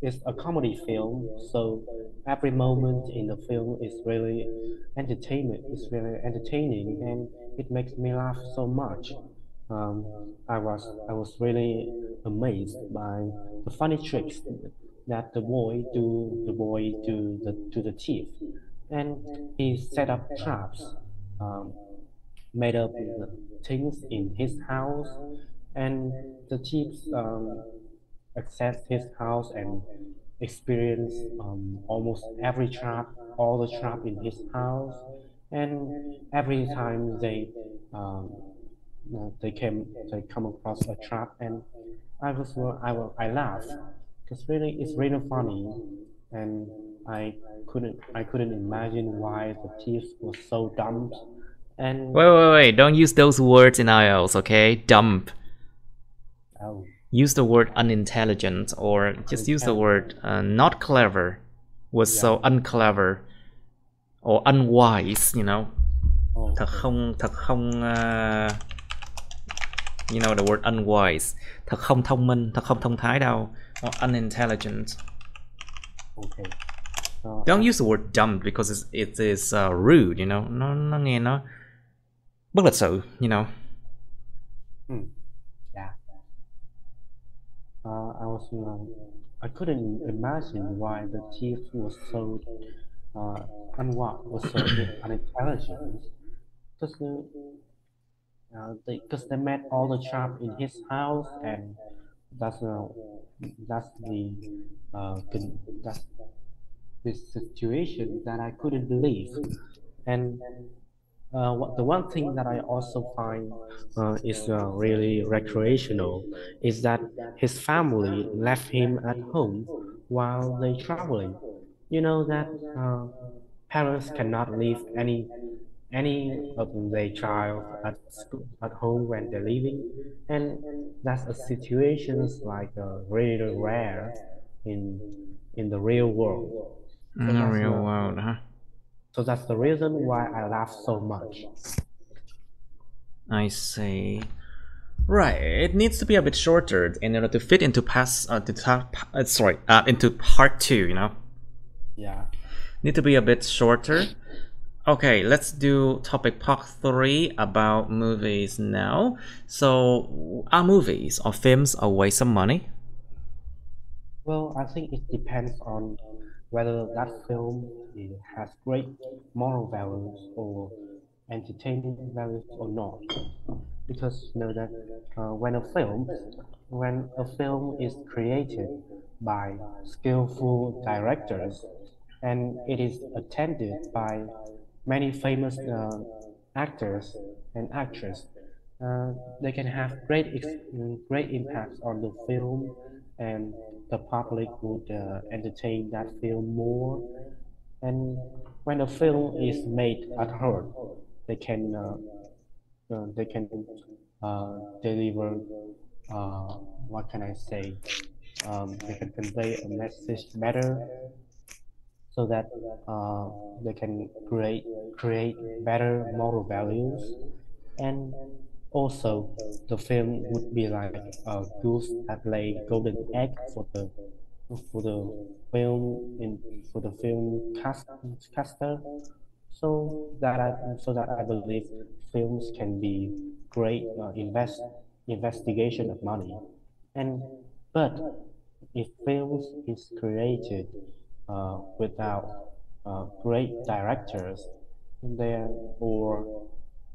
It's a comedy film, so every moment in the film is really entertainment. It's really entertaining, and it makes me laugh so much. I was really amazed by the funny tricks that the boy to the thief, and he set up traps, made up things in his house, and the thieves access his house and experience almost all the trap in his house, and every time they come across a trap, and I laugh because really it's really funny, and I couldn't imagine why the thieves were so dumb. And wait, don't use those words in IELTS, okay? Dumb. Oh. Use the word unintelligent, or just use the word not clever, was so unclever or unwise, you know. Thật không you know the word unwise, thật không thông minh, thật không thông thái đâu, or unintelligent. Okay. Don't use the word dumb because it is rude, you know. Nó nghe nó bất lịch sự, you know. Yeah. I was I couldn't imagine why the thief was so uh, was so unintelligent because because they met all the trap in his house, and that's uh, that's the that's the situation that I couldn't believe. And the one thing that I also find is really recreational is that his family left him at home while they traveling. You know that parents cannot leave any of their child at school, at home when they're leaving, and that's a situations like really rare in in the real world. In So the real world, huh? that's the reason why I laugh so much. I see. Right, it needs to be a bit shorter in order to fit into into part two. Yeah. Need to be a bit shorter. Okay, let's do topic part 3 about movies now. So, are movies or films a waste of money? Well, I think it depends on whether that film has great moral values or entertaining values or not. Because you know that when a film is created by skillful directors and it is attended by many famous actors and actresses, uh, they can have great impacts on the film, and the public would entertain that film more. And when a film is made at home, they can they can deliver what can I say? They can convey a message better, so that uh, they can create better moral values, and also the film would be like a goose that lay golden egg for the film in for the film caster. So that I believe films can be great investigation of money. And but if films is created without great directors, there or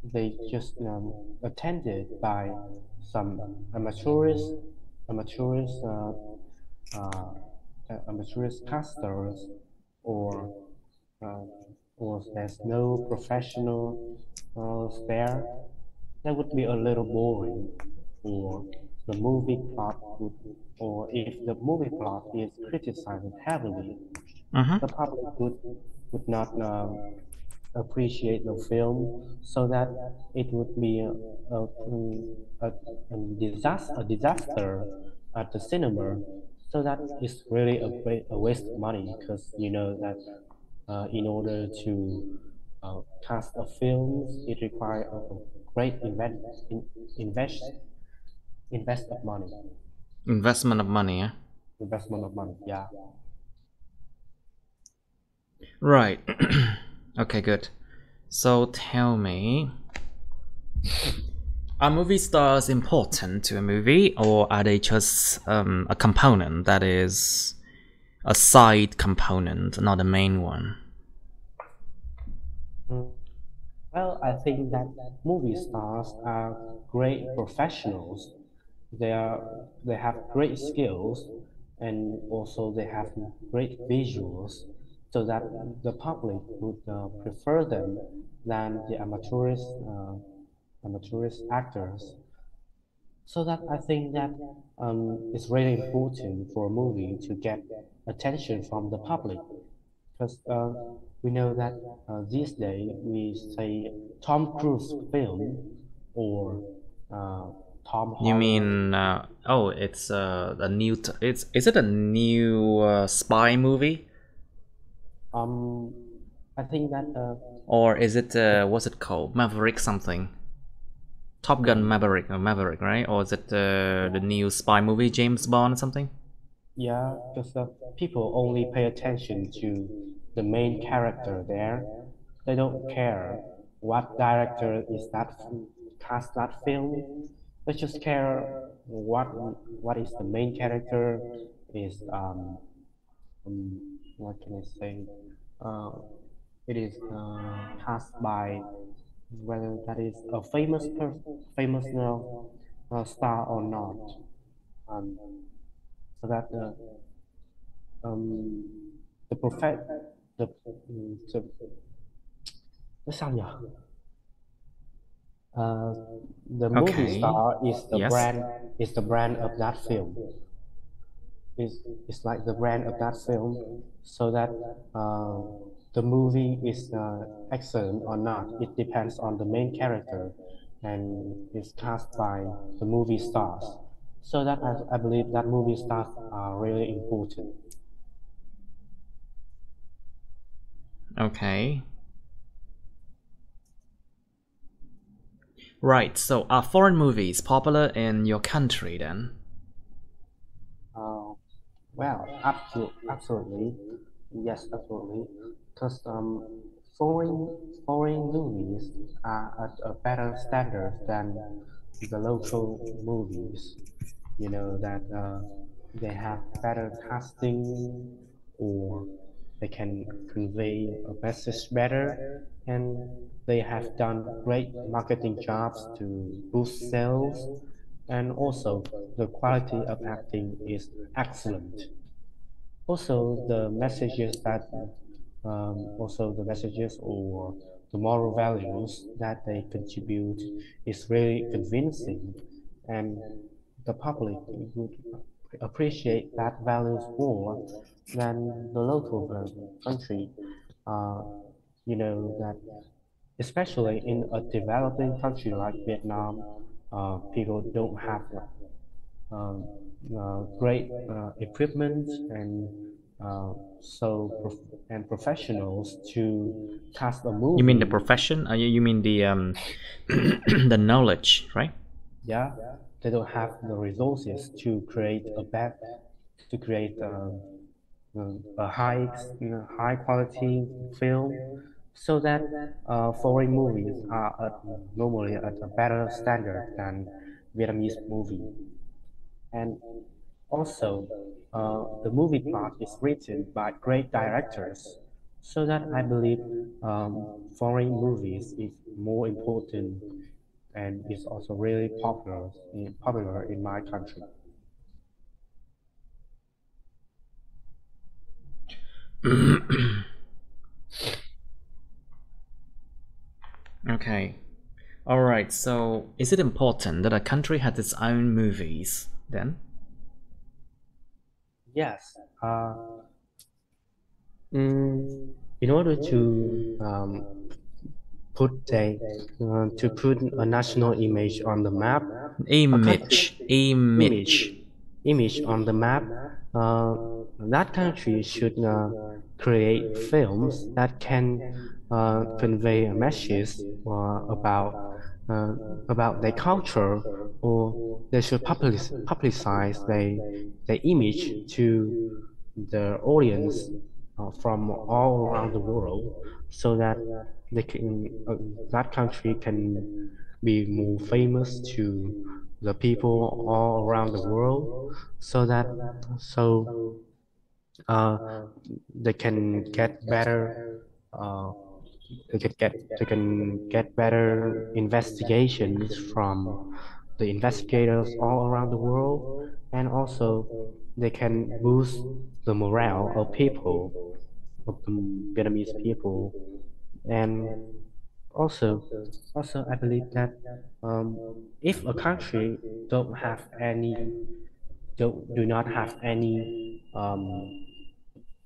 they just attended by some amateurists amateurists uh, uh, amateurist casters, or uh, or there's no professional there, that would be a little boring, or the movie plot would, or if the movie plot is criticized heavily, Mm-hmm. the public would not appreciate the film, so that it would be a, a disaster at the cinema. So that is really a waste of money, because you know that in order to cast a film, it requires a great invest invest of money, Investment of money, yeah? investment of money. Yeah. Right. Okay, good. So tell me, are movie stars important to a movie, or are they just a component that is a side component, not the main one? Mm. Well, I think that movie stars are great professionals. They are they have great skills, and also they have great visuals, so that the public would prefer them than the amateurist actors. So that I think that it's really important for a movie to get attention from the public, because we know that these days we say Tom Cruise film, or uh, Tom You Holland. mean it's a new it's is it a new spy movie, Um, I think that or is it what's it called, Maverick something? Top Gun hmm, Maverick, or Maverick, right? Or is it the new spy movie, James Bond or something? yeah, because people only pay attention to the main character there. They don't care what director is that cast that film. They just care what is the main character, is what can I say? Uh, it is cast by whether that is a famous star or not. Um, so that um, the prophet the the nó sao nhỉ? Uh, the movie Okay. star Yes. is the brand of that film. Is like the brand of that film, so that uh, the movie is excellent or not. It depends on the main character, and is cast by the movie stars. So that I believe that movie stars are really important. Okay. Right. So are foreign movies popular in your country then? Uh, well, absolutely, yes, absolutely, because foreign movies are at a better standard than the local movies. You know that they have better casting, or they can convey a message better, and they have done great marketing jobs to boost sales, and also the quality of acting is excellent. Also, the messages or the moral values that they contribute is really convincing, and the public would appreciate that values more than the local country. Uh, you know that especially in a developing country like Vietnam, people don't have um, great equipment and uh, so and professionals to cast a You mean the movie. profession? You mean the the knowledge, right? Yeah, they don't have the resources to create to create a high quality film, so that foreign movies are normally at a better standard than Vietnamese movie. And also, the movie plot is written by great directors, so that I believe foreign movies is more important and is also really popular in my country. Okay. All right. So, is it important that a country has its own movies then? Yes. Mm, in order to put a national image on the map, a country image Image. image on the map, uh, that country should create films that can convey a message uh, about their culture, or they should publicize their image to the audience from all around the world, so that that country can be more famous to the people all around the world, so that so uh, they can get better uh, they can get better investigations from the investigators all around the world, and also they can boost the morale of people, of the Vietnamese people. And also, I believe that if a country don't have any do not have any um,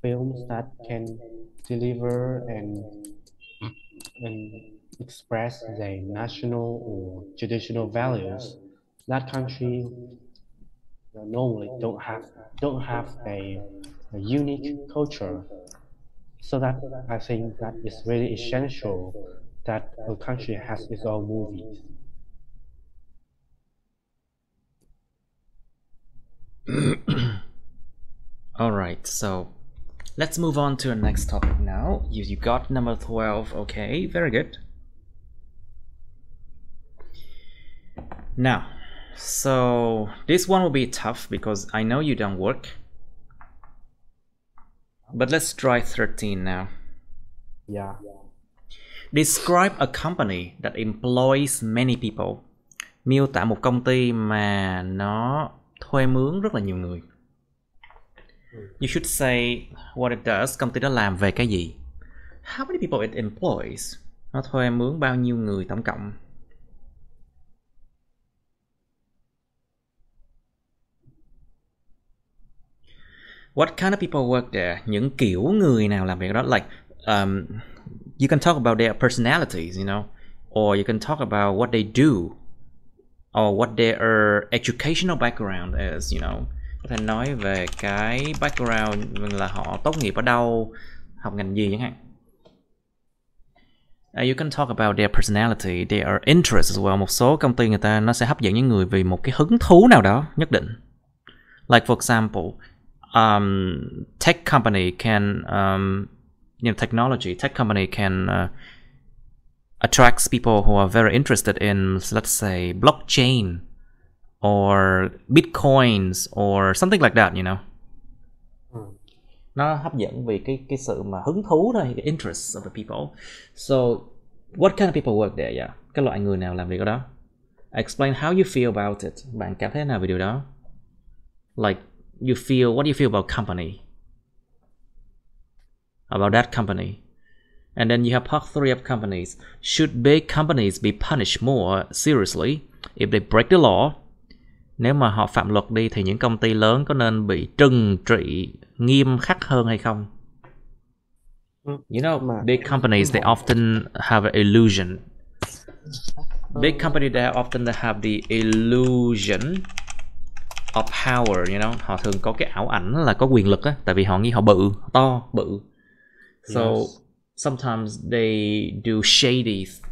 films that can deliver and express their national or traditional values, that country normally don't have a unique culture. So that I think that is really essential that a country has its own movies. All right. So, let's move on to the next topic now. You got number 12. Okay, very good. Now, so this one will be tough because I know you don't work. But let's try 13 now. Yeah. Describe a company that employs many people. Miêu tả một công ty mà nó thuê mướn rất là nhiều người. You should say what it does. Công ty đó làm về cái gì? How many people it employs? Nó thuê mướn bao nhiêu người tổng cộng? What kind of people work there? Những kiểu người nào làm việc đó? Like, you can talk about their personalities, you know, or you can talk about what they do, or what their educational background is, you know. Có thể nói về cái background là họ tốt nghiệp ở đâu, học ngành gì chẳng hạn. You can talk about their personality, their interests as well. Một số công ty người ta nó sẽ hấp dẫn những người vì một cái hứng thú nào đó nhất định. Like for example, tech company can, tech company can attract people who are very interested in, let's say, blockchain or bitcoins or something like that, you know. Nó hấp dẫn vì cái sự mà hứng thú thôi, cái interest of the people. So, what kind of people work there? Yeah, cái loại người nào làm việc ở đó? Explain how you feel about it. Bạn cảm thấy thế nào về điều đó? Like, what do you feel about company? About that company. And then you have part 3 of companies. Should big companies be punished more seriously if they break the law? Nếu mà họ phạm luật đi thì những công ty lớn có nên bị trừng trị nghiêm khắc hơn hay không? You know, big companies, they often have an illusion. Big companies, they often have the illusion of power, you know. Họ thường có cái ảo ảnh là có quyền lực á, tại vì họ nghĩ họ bự, to, bự. So sometimes they do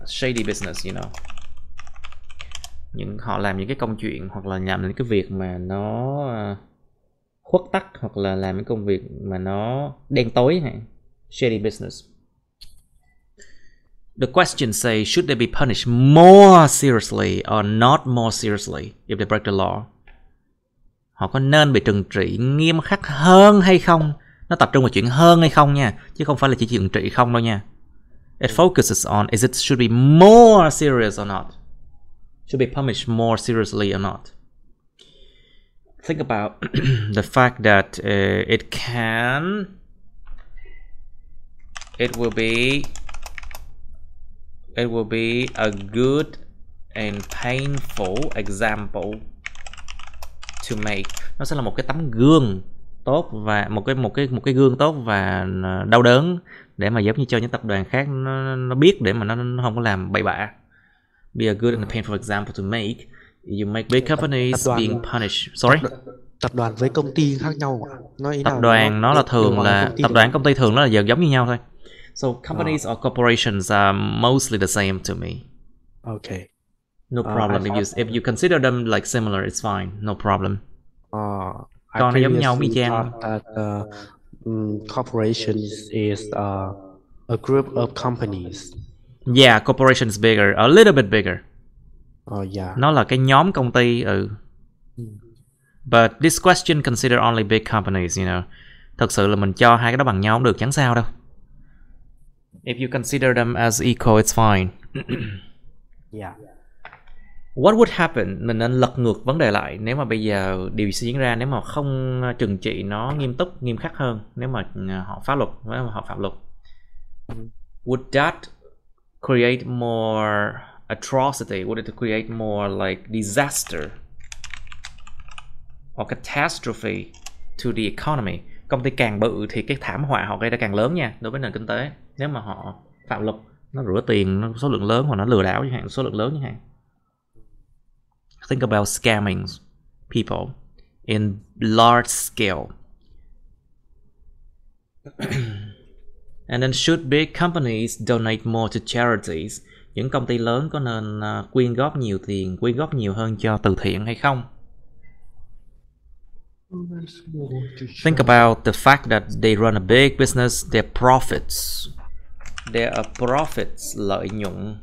shady business, you know. Họ làm những cái công chuyện hoặc là làm những cái việc mà nó khuất tắc, hoặc là làm những công việc mà nó đen tối hả? Shady business. The question says, should they be punished more seriously or not more seriously if they break the law? Họ có nên bị trừng trị nghiêm khắc hơn hay không? Nó tập trung vào chuyện hơn hay không nha, chứ không phải là chỉ trừng trị không đâu nha. It focuses on should be more serious or not. Should be punished more seriously or not. Think about the fact that it will be a good and painful example to make. Nó sẽ là một cái tấm gương tốt và một cái gương tốt và đau đớn để mà giống như cho những tập đoàn khác nó biết để mà nó không có làm bậy bạ. Be a good and painful example to make. You make big companies being punished. Sorry. Tập đoàn với công ty khác nhau à? Tập đoàn nó là thường là tập đoàn công ty thường nó là giờ giống như nhau thôi. So companies or corporations are mostly the same to me. Okay. No problem. If you consider them like similar, it's fine. No problem. Còn nó giống nhau y chang. Corporations is a group of companies. Yeah, corporation is bigger, a little bit bigger. Yeah. Nó là cái nhóm công ty. But this question consider only big companies, you know. Thật sự là mình cho hai cái đó bằng nhau cũng được, chẳng sao đâu. If you consider them as equal, it's fine. Yeah. What would happen? Mình nên lật ngược vấn đề lại. Nếu mà bây giờ điều sẽ diễn ra nếu mà không trừng trị nó nghiêm khắc hơn, nếu mà họ phá luật, nếu mà họ phạm luật. Would that create more atrocity? Would it create more like disaster or catastrophe to the economy? Công ty càng bự thì cái thảm họa họ gây ra càng lớn nha, đối với nền kinh tế. Nếu mà họ phạm luật, nó rửa tiền, nó số lượng lớn, hoặc nó lừa đảo chẳng hạn, số lượng lớn chẳng hạn. Think about scamming people in large scale. And then should big companies donate more to charities? Những công ty lớn có nên quyên góp nhiều tiền, quyên góp nhiều hơn cho từ thiện hay không? Think about the fact that they run a big business, their profits. There are profits, lợi nhuận.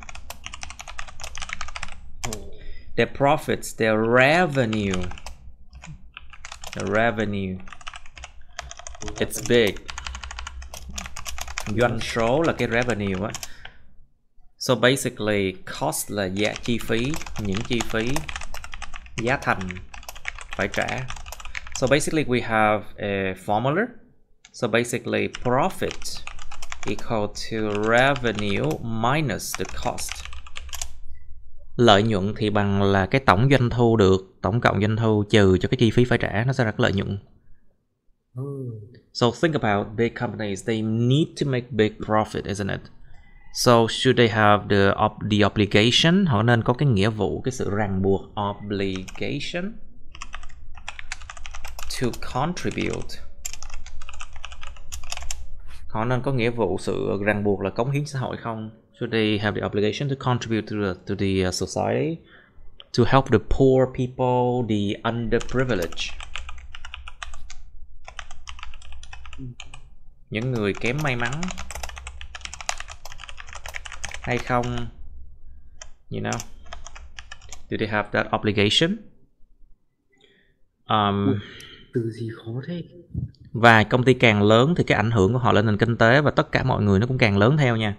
Their profits, their revenue. The revenue. It's big. Doanh số là cái revenue á. So basically cost là giá chi phí, những chi phí, giá thành phải trả. So basically we have a formula. So basically profit equal to revenue minus the cost. Lợi nhuận thì bằng là cái tổng doanh thu được, tổng cộng doanh thu trừ cho cái chi phí phải trả, nó sẽ ra cái lợi nhuận. So think about big companies, they need to make big profit, isn't it? So should they have the obligation? Họ nên có cái nghĩa vụ, cái sự ràng buộc, obligation to contribute. Họ nên có nghĩa vụ, sự ràng buộc là cống hiến xã hội không? Should they have the obligation to contribute to the society, to help the poor people, the underprivileged, những người kém may mắn, hay không? You know, do they have that obligation? Từ gì khó thế? Và công ty càng lớn thì cái ảnh hưởng của họ lên nền kinh tế và tất cả mọi người nó cũng càng lớn theo nha.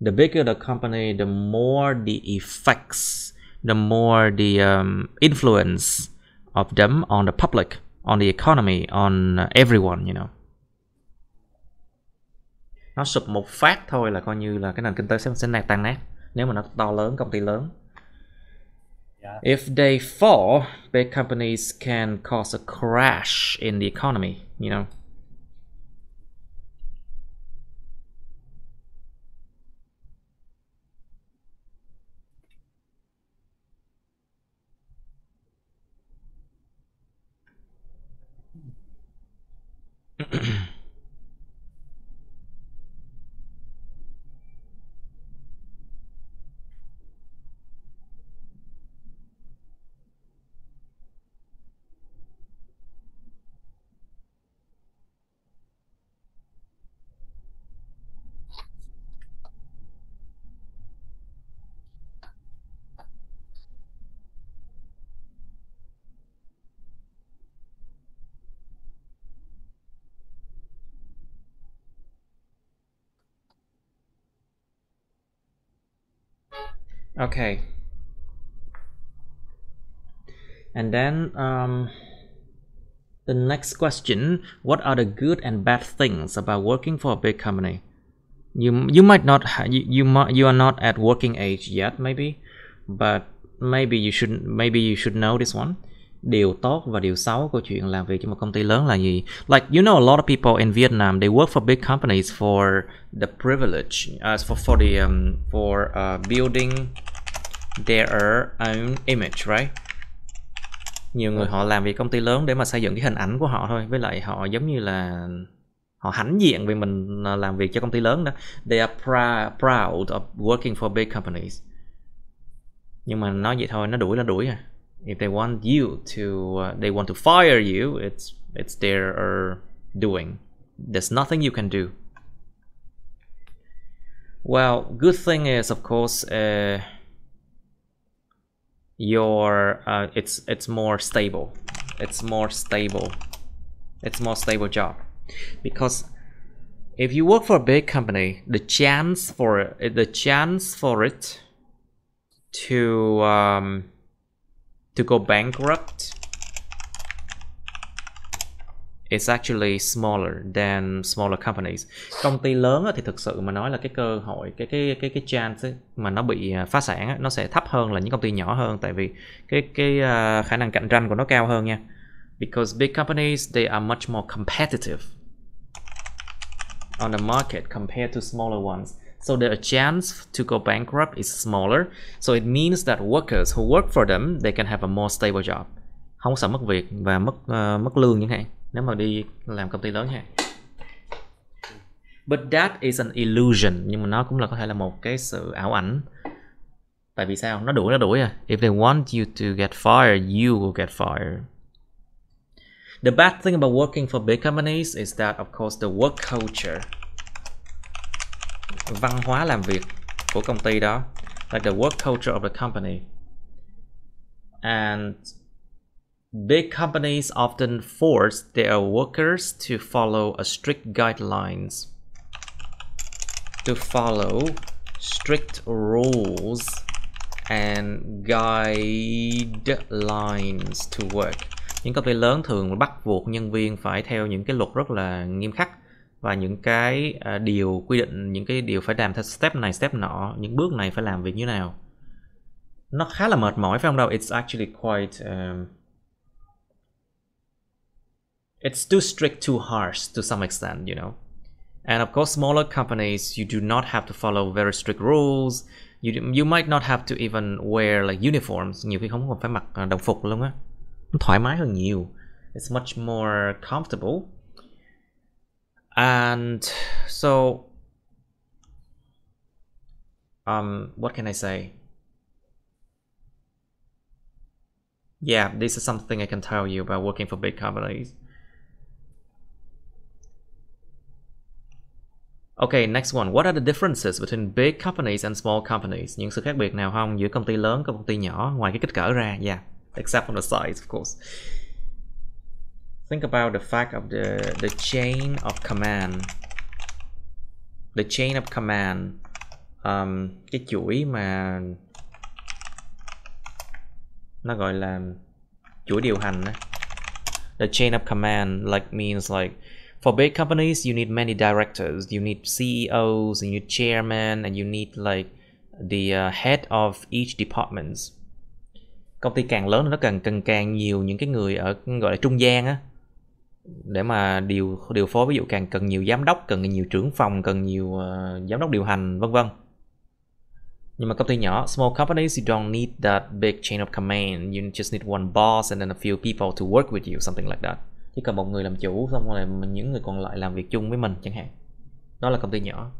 The bigger the company, the more the effects, the more the influence of them on the public, on the economy, on everyone, you know. Nó sụp một phát thôi là coi như là cái nền kinh tế sẽ tan nát nếu mà nó to lớn, công ty lớn. If they fall, big companies can cause a crash in the economy, you know. Okay. And then the next question, what are the good and bad things about working for a big company? You might not you are not at working age yet maybe, but maybe you should know this one. Điều tốt và điều xấu của chuyện làm việc cho một công ty lớn là gì? Like you know, a lot of people in Vietnam, they work for big companies for the privilege, for building their own image, right? Nhiều người họ làm việc công ty lớn để mà xây dựng cái hình ảnh của họ thôi, với lại họ giống như là họ hãnh diện vì mình làm việc cho công ty lớn đó. They are proud of working for big companies. Nhưng mà nói vậy thôi, nó đuổi là đuổi à. If they want you to, they want to fire you, it's their doing. There's nothing you can do. Well, good thing is, of course, it's more stable. It's more more stable job. Because if you work for a big company, the chance for it to go bankrupt is actually smaller than smaller companies. Công ty lớn thì thực sự mà nói là cái cơ hội, cái chance ấy, mà nó bị phá sản ấy, nó sẽ thấp hơn là những công ty nhỏ hơn, tại vì cái khả năng cạnh tranh của nó cao hơn nha. Because big companies, they are much more competitive on the market compared to smaller ones. So the chance to go bankrupt is smaller. So it means that workers who work for them, they can have a more stable job. Không sợ mất việc và mất lương chẳng hạn nếu mà đi làm công ty lớn ha. But that is an illusion, nhưng mà nó cũng là có thể là một cái sự ảo ảnh. Tại vì sao? Nó đuổi à. If they want you to get fired, you will get fired. The bad thing about working for big companies is that, of course, the work culture, văn hóa làm việc của công ty đó, like the work culture of the company. And big companies often force their workers to follow a strict guidelines. to follow strict rules and guidelines to work. Những công ty lớn thường bắt buộc nhân viên phải theo những cái luật rất là nghiêm khắc và những cái điều quy định, những cái điều phải làm theo step này step nọ, những bước này phải làm việc như nào. Nó khá là mệt mỏi phải không đâu? It's actually quite it's too strict, too harsh to some extent, you know. And of course, smaller companies, you do not have to follow very strict rules. You might not have to even wear like uniforms. Nhiều khi không còn phải mặc đồng phục luôn á. Nó thoải mái hơn nhiều. It's much more comfortable. And so, what can I say? Yeah, this is something I can tell you about working for big companies. Okay, next one. What are the differences between big companies and small companies? Những sự khác biệt nào không giữa công ty lớn và công ty nhỏ ngoài cái kích cỡ ra? Yeah, except for the size, of course. Think about the fact of the chain of command. The chain of command. Cái chuỗi mà nó gọi là chuỗi điều hành. The chain of command like means like for big companies you need many directors, you need CEOs, and you need chairman, and you need like the head of each department. Công ty càng lớn nó càng nhiều những cái người ở gọi là trung gian á, để mà điều phối. Ví dụ càng cần nhiều giám đốc, cần nhiều trưởng phòng, cần nhiều giám đốc điều hành, vân vân. Nhưng mà công ty nhỏ, small companies, you don't need that big chain of command. You just need one boss and then a few people to work with you, something like that. Chỉ cần một người làm chủ, xong rồi những người còn lại làm việc chung với mình chẳng hạn. Đó là công ty nhỏ.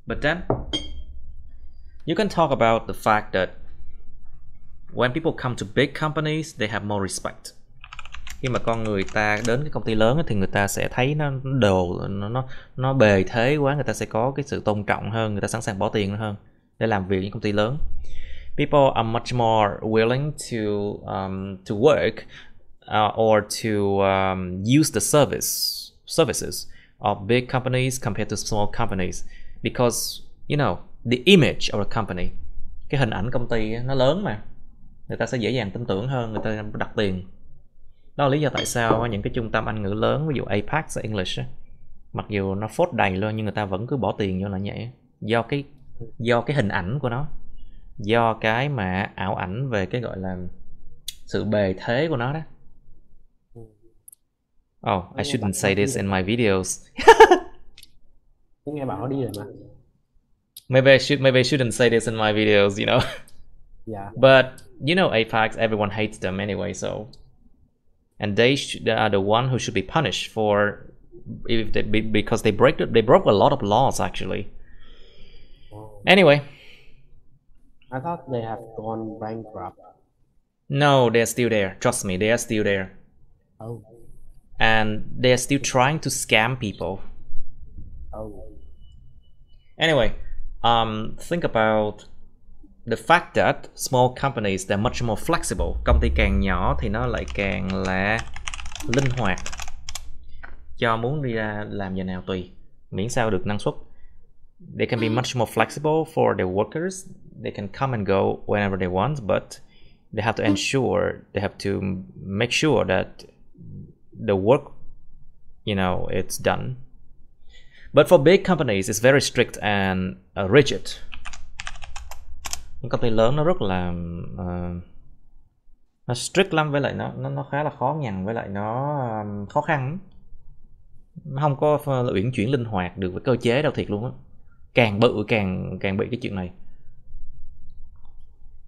But then you can talk about the fact that when people come to big companies, they have more respect. Khi mà con người ta đến cái công ty lớn thì người ta sẽ thấy nó bề thế quá, người ta sẽ có cái sự tôn trọng hơn, người ta sẵn sàng bỏ tiền hơn để làm việc với công ty lớn. People are much more willing to work or to use the services of big companies compared to small companies, because you know the image of a company, cái hình ảnh công ty nó lớn mà, người ta sẽ dễ dàng tin tưởng hơn, người ta đặt tiền. Đó là lý do tại sao những cái trung tâm Anh ngữ lớn, ví dụ Apex và English, mặc dù nó phốt đầy luôn nhưng người ta vẫn cứ bỏ tiền vô là vậy. Do cái hình ảnh của nó, do cái mà ảo ảnh về cái gọi là sự bề thế của nó đó. Oh, I shouldn't say this in my videos. Nghe bảo nó đi rồi mà. Maybe I shouldn't say this in my videos, you know. Yeah. But you know, Apex, everyone hates them anyway, so. And they are the one who should be punished for because they broke a lot of laws actually. Anyway, I thought they have gone bankrupt. No, they're still there. Trust me, they are still there. Oh. And they're still trying to scam people. Oh. Anyway, think about the fact that small companies, they're much more flexible. Công ty càng nhỏ thì nó lại càng là linh hoạt, cho muốn đi ra làm giờ nào tùy, miễn sao được năng suất. They can be much more flexible for their workers. They can come and go whenever they want, but they have to ensure, they have to make sure that the work, you know, it's done. But for big companies, it's very strict and rigid. Những công ty lớn nó rất là nó strict lắm, với lại nó khá là khó nhằn, với lại nó khó khăn, nó không có uyển chuyển linh hoạt được với cơ chế đâu, thiệt luôn á. Càng bự càng bị cái chuyện này.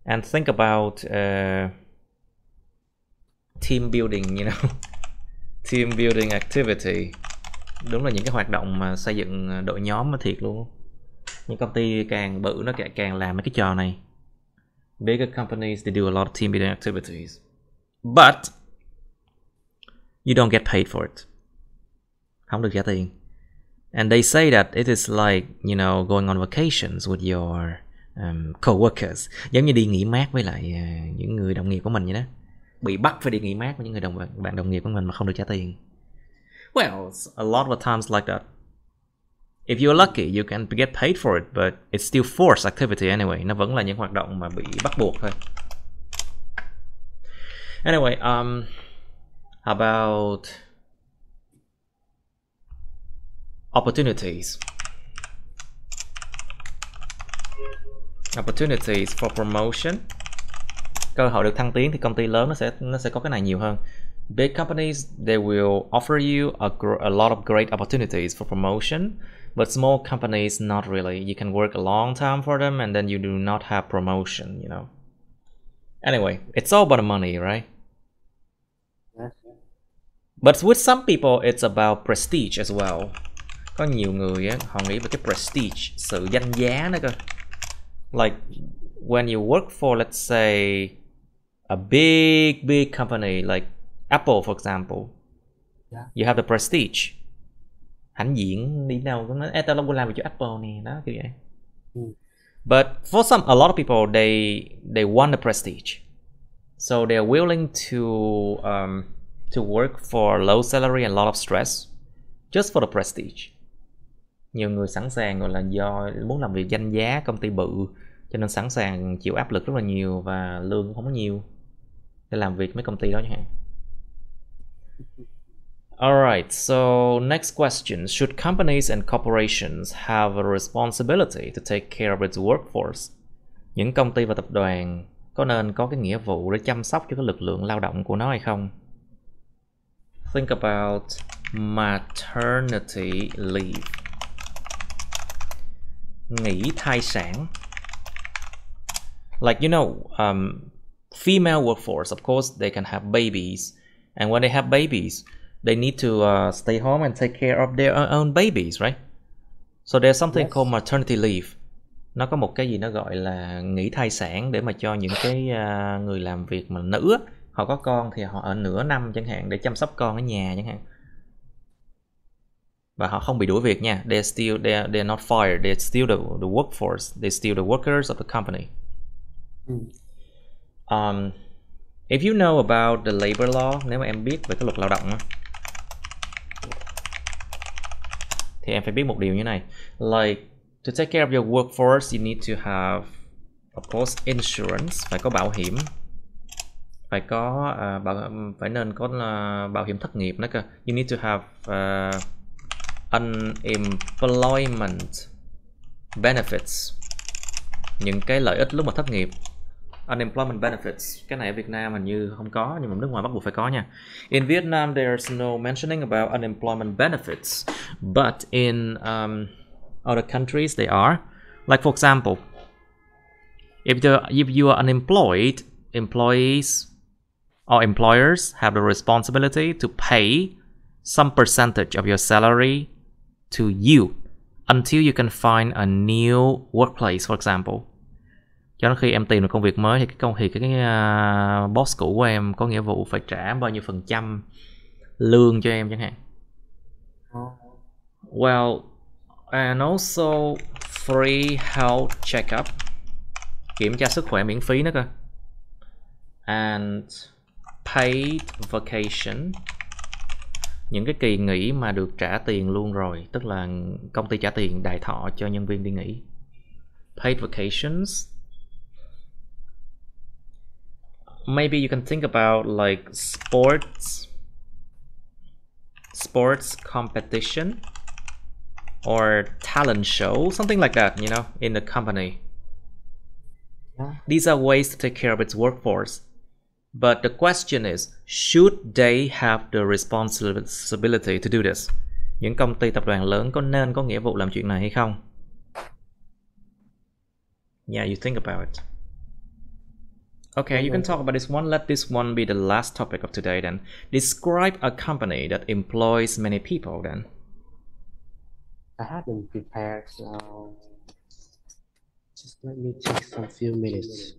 And think about team building, you know. Team building activity. Đúng là những cái hoạt động mà xây dựng đội nhóm nó thiệt luôn. Những công ty càng bự nó càng làm mấy cái trò này. Bigger companies, they do a lot of team building activities, but you don't get paid for it. Không được trả tiền. And they say that it is like, you know, going on vacations with your co-workers. Giống như đi nghỉ mát với lại những người đồng nghiệp của mình vậy đó. Bị bắt phải đi nghỉ mát với những người bạn đồng nghiệp của mình mà không được trả tiền. Well, a lot of times like that. If you're lucky, you can get paid for it, but it's still forced activity anyway. Nó vẫn là những hoạt động mà bị bắt buộc thôi. Anyway, about opportunities. Opportunities for promotion. Cơ hội được thăng tiến thì công ty lớn nó sẽ có cái này nhiều hơn. Big companies, they will offer you a lot of great opportunities for promotion, but small companies, not really. You can work a long time for them and then you do not have promotion, you know. Anyway, it's all about the money, right? Yes. But with some people, it's about prestige as well. Có nhiều người á, họ nghĩ về cái prestige, sự danh giá nữa cơ. Like when you work for, let's say, a big company like Apple, for example, you have the prestige. Hãnh diện đi đâu cũng nói, tao không có làm việc cho Apple nè, đó kiểu vậy. But for a lot of people, they want the prestige, so they are willing to work for low salary and a lot of stress just for the prestige. Nhiều người sẵn sàng gọi là do muốn làm việc danh giá, công ty bự, cho nên sẵn sàng chịu áp lực rất là nhiều và lương cũng không có nhiều để làm việc mấy công ty đó chẳng hạn. Alright, so next question. Should companies and corporations have a responsibility to take care of its workforce? Những công ty và tập đoàn có nên có cái nghĩa vụ để chăm sóc cho cái lực lượng lao động của nó hay không? Think about maternity leave. Nghỉ thai sản. Like, you know, female workforce, of course, they can have babies. And when they have babies, they need to stay home and take care of their own babies, right? So there's something called maternity leave. Nó có một cái gì nó gọi là nghỉ thai sản để mà cho những cái người làm việc mà nữ, họ có con thì họ ở nửa năm chẳng hạn để chăm sóc con ở nhà chẳng hạn. Và họ không bị đuổi việc nha. They're not fired. They're still the workforce. They're still the workers of the company. If you know about the labor law, nếu mà em biết về cái luật lao động thì em phải biết một điều như này. Like, to take care of your workforce, you need to have, of course, insurance, phải có bảo hiểm, phải có phải nên có bảo hiểm thất nghiệp nữa cơ. You need to have unemployment benefits, những cái lợi ích lúc mà thất nghiệp. Unemployment benefits, cái này ở Việt Nam hình như không có, nhưng mà nước ngoài bắt buộc phải có nha. In Vietnam, there's no mentioning about unemployment benefits, but in other countries they are. Like, for example, if you are unemployed, employees or employers have the responsibility to pay some percentage of your salary to you until you can find a new workplace, for example. Cho đến khi em tìm được công việc mới thì cái boss cũ của em có nghĩa vụ phải trả bao nhiêu % lương cho em chẳng hạn. Well, and also free health checkup, kiểm tra sức khỏe miễn phí nữa cơ. And paid vacation, những cái kỳ nghỉ mà được trả tiền luôn rồi, tức là công ty trả tiền đài thọ cho nhân viên đi nghỉ. Paid vacations. Maybe you can think about like sports competition or talent show, something like that, you know, in the company. These are ways to take care of its workforce. But the question is, should they have the responsibility to do this? Những công ty tập đoàn lớn có nên có nghĩa vụ làm chuyện này hay không? Yeah, you think about it. Okay, you can talk about this one. Let this one be the last topic of today then. Describe a company that employs many people then. I haven't prepared, so just let me take some few minutes.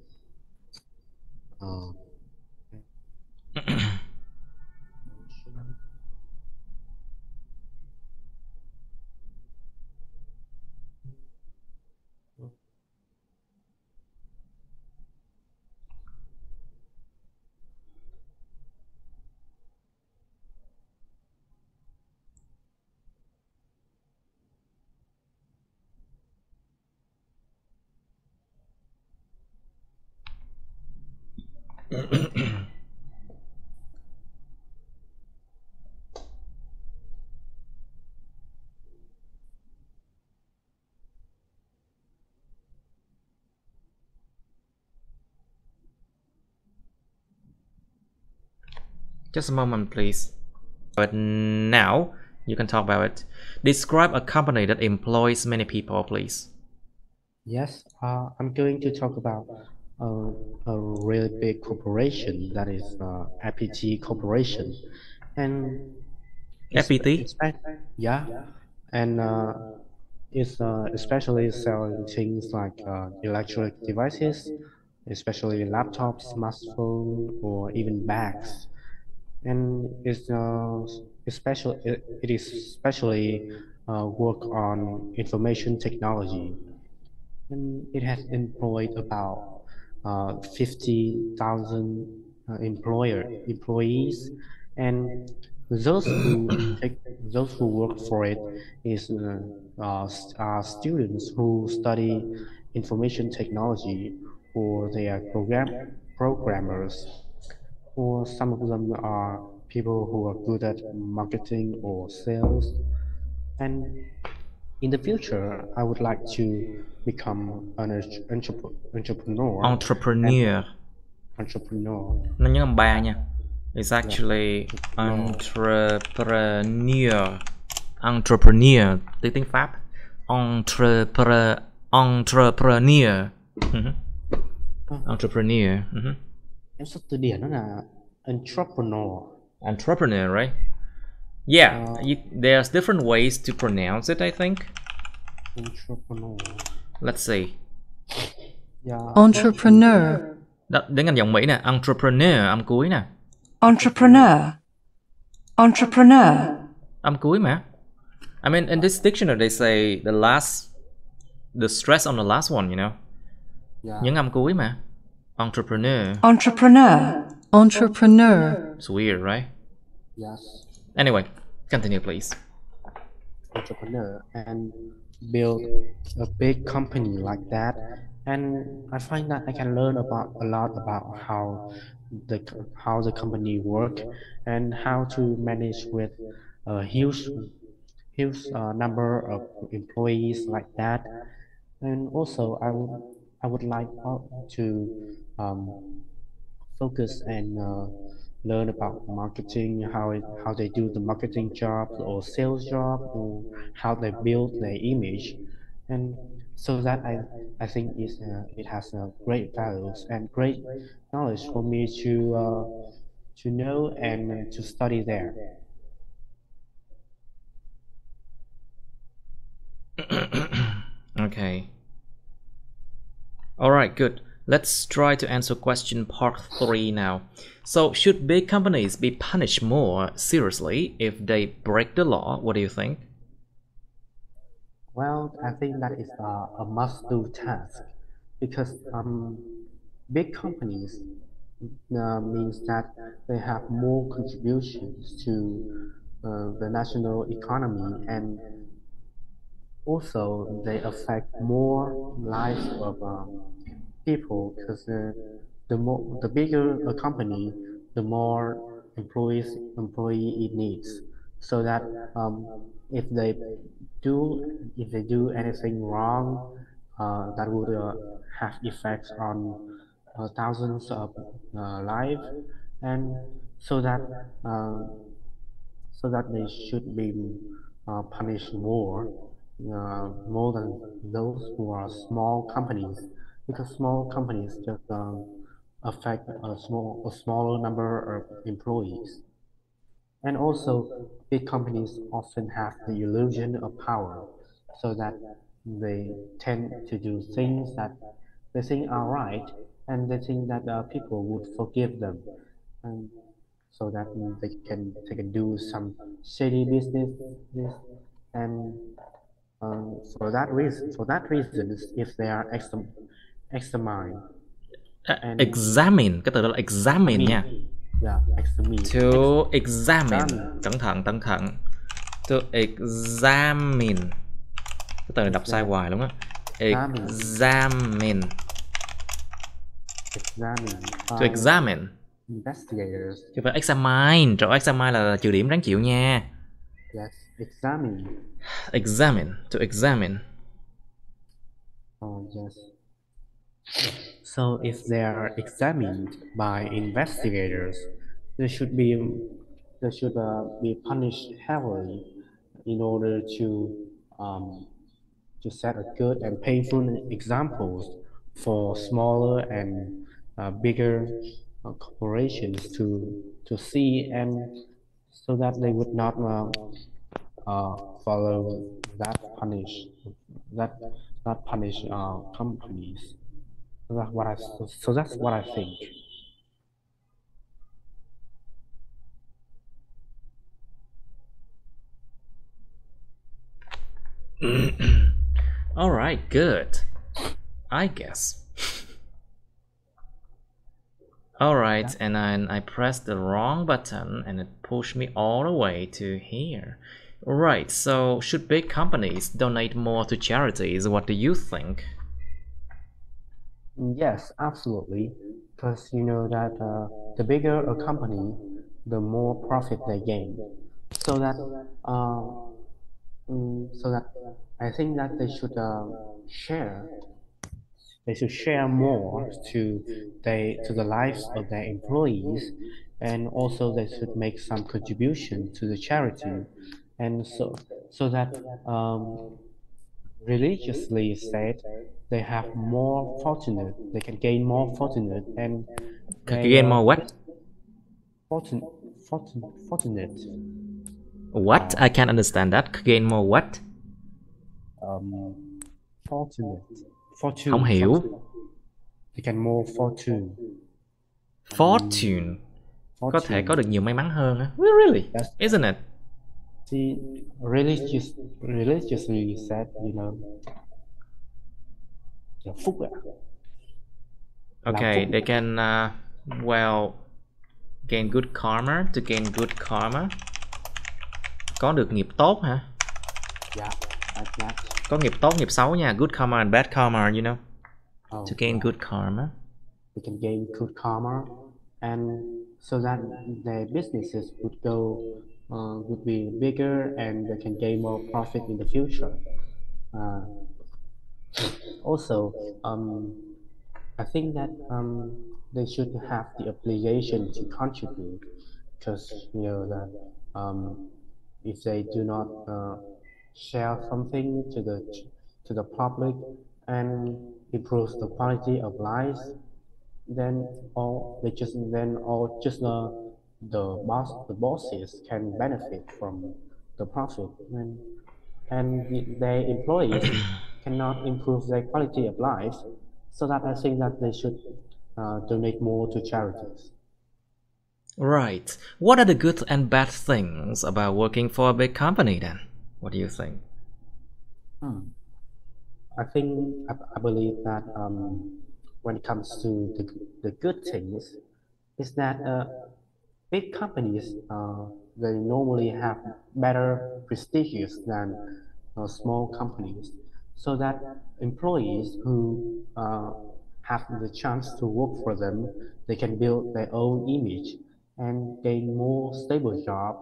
Just a moment, please. But now you can talk about it. Describe a company that employs many people, please. Yes, I'm going to talk about a really big corporation that is IPT Corporation, and FPT? it's yeah, and it's especially selling things like electronic devices, especially laptops, smartphone, or even bags. And it is especially work on information technology, and it has employed about 50,000 employees, and those who take those who work for it is are students who study information technology, or they are programmers, or some of them are people who are good at marketing or sales. And in the future, I would like to become an entrepreneur and Entrepreneur. entrepreneur. Nó nhớ âm ba nha. It's Yeah, actually entrepreneur. entrepreneur. Entrepreneur. Tiếng Pháp. Entrepreneur. Entrepreneur. Em xuất từ điển nó là entrepreneur. Entrepreneur, right? Yeah, there's different ways to pronounce it, I think. Entrepreneur. Let's see. Yeah. Entrepreneur. Đó, đến ngành giọng Mỹ nè, entrepreneur, âm cuối nè. Entrepreneur. Entrepreneur. Âm cuối mà. I mean, in this dictionary they say the stress on the last one, you know. Yeah. Những âm cuối mà. Entrepreneur. Entrepreneur. Entrepreneur. It's weird, right? Yes. Anyway, continue, please. Entrepreneur and build a big company like that, and I find that I can learn about a lot about how the company work and how to manage with a huge number of employees like that. And also I would like to focus and learn about marketing, how they do the marketing job or sales job, or how they build their image, and so that I think it has great values and great knowledge for me to know and to study there. Okay. All right, good. Let's try to answer question part 3 now. So, should big companies be punished more seriously if they break the law? What do you think? Well, I think that is a must-do task, because big companies means that they have more contributions to the national economy, and also they affect more lives of people, because the bigger a company, the more employee it needs, so that if they do anything wrong, that would have effects on thousands of lives, and so that they should be punished more than those who are small companies, because small companies just affect a smaller number of employees. And also, big companies often have the illusion of power, so that they tend to do things that they think are right, and they think that people would forgive them, and so that they can do some shady business, and for that reason, if they are examined. Examine, cái từ đó là examine nha. Yeah, examine. To examine. Cẩn thận. To examine. Cái từ này đọc sai hoài luôn á. Examine. examine To by examine. investigators. Chứ phải examine. Trời, examine là trừ điểm đáng chịu nha. Yes, examine. Examine. To examine. Oh, yes. So if they are examined by investigators, they should be punished heavily in order to set a good and painful examples for smaller and bigger corporations to see, and so that they would not follow that punish that not punish companies. So that's what I think. All right, good. I guess. All right, and then I pressed the wrong button and it pushed me all the way to here. Right, so should big companies donate more to charities? What do you think? Yes, absolutely. Because you know that the bigger a company, the more profit they gain. So that uh, so that I think that share they should share more to the lives of their employees, and also they should make some contribution to the charity, and so that religiously said they have more fortunate, they can gain more fortunate, and they Gain more what? fortunate, fortunate. What? I can't understand that. Gain more what? Fortunate, Không fortune, hiểu. fortune. They can more fortune. Fortune. Có thể Fortune. có được nhiều may mắn hơn á. Really? Yes. Isn't it? See, religiously said, you know, là phúc ạ. Okay, they can well gain good karma. To gain good karma, có được nghiệp tốt hả? Yeah, like that. Có nghiệp tốt, nghiệp xấu nha. Good karma and bad karma, you know. Oh, To gain yeah. good karma. They can gain good karma, and so that their businesses would be bigger, and they can gain more profit in the future. Also, I think that they should have the obligation to contribute, because you know that if they do not share something to the public and improves the quality of life, then all just the bosses can benefit from the profit, and their employees cannot improve their quality of life. So that I think that they should donate more to charities. Right. What are the good and bad things about working for a big company then? What do you think? I believe that when it comes to the good things, is that big companies they normally have better prestigious than small companies, so that employees who have the chance to work for them, they can build their own image and gain more stable job.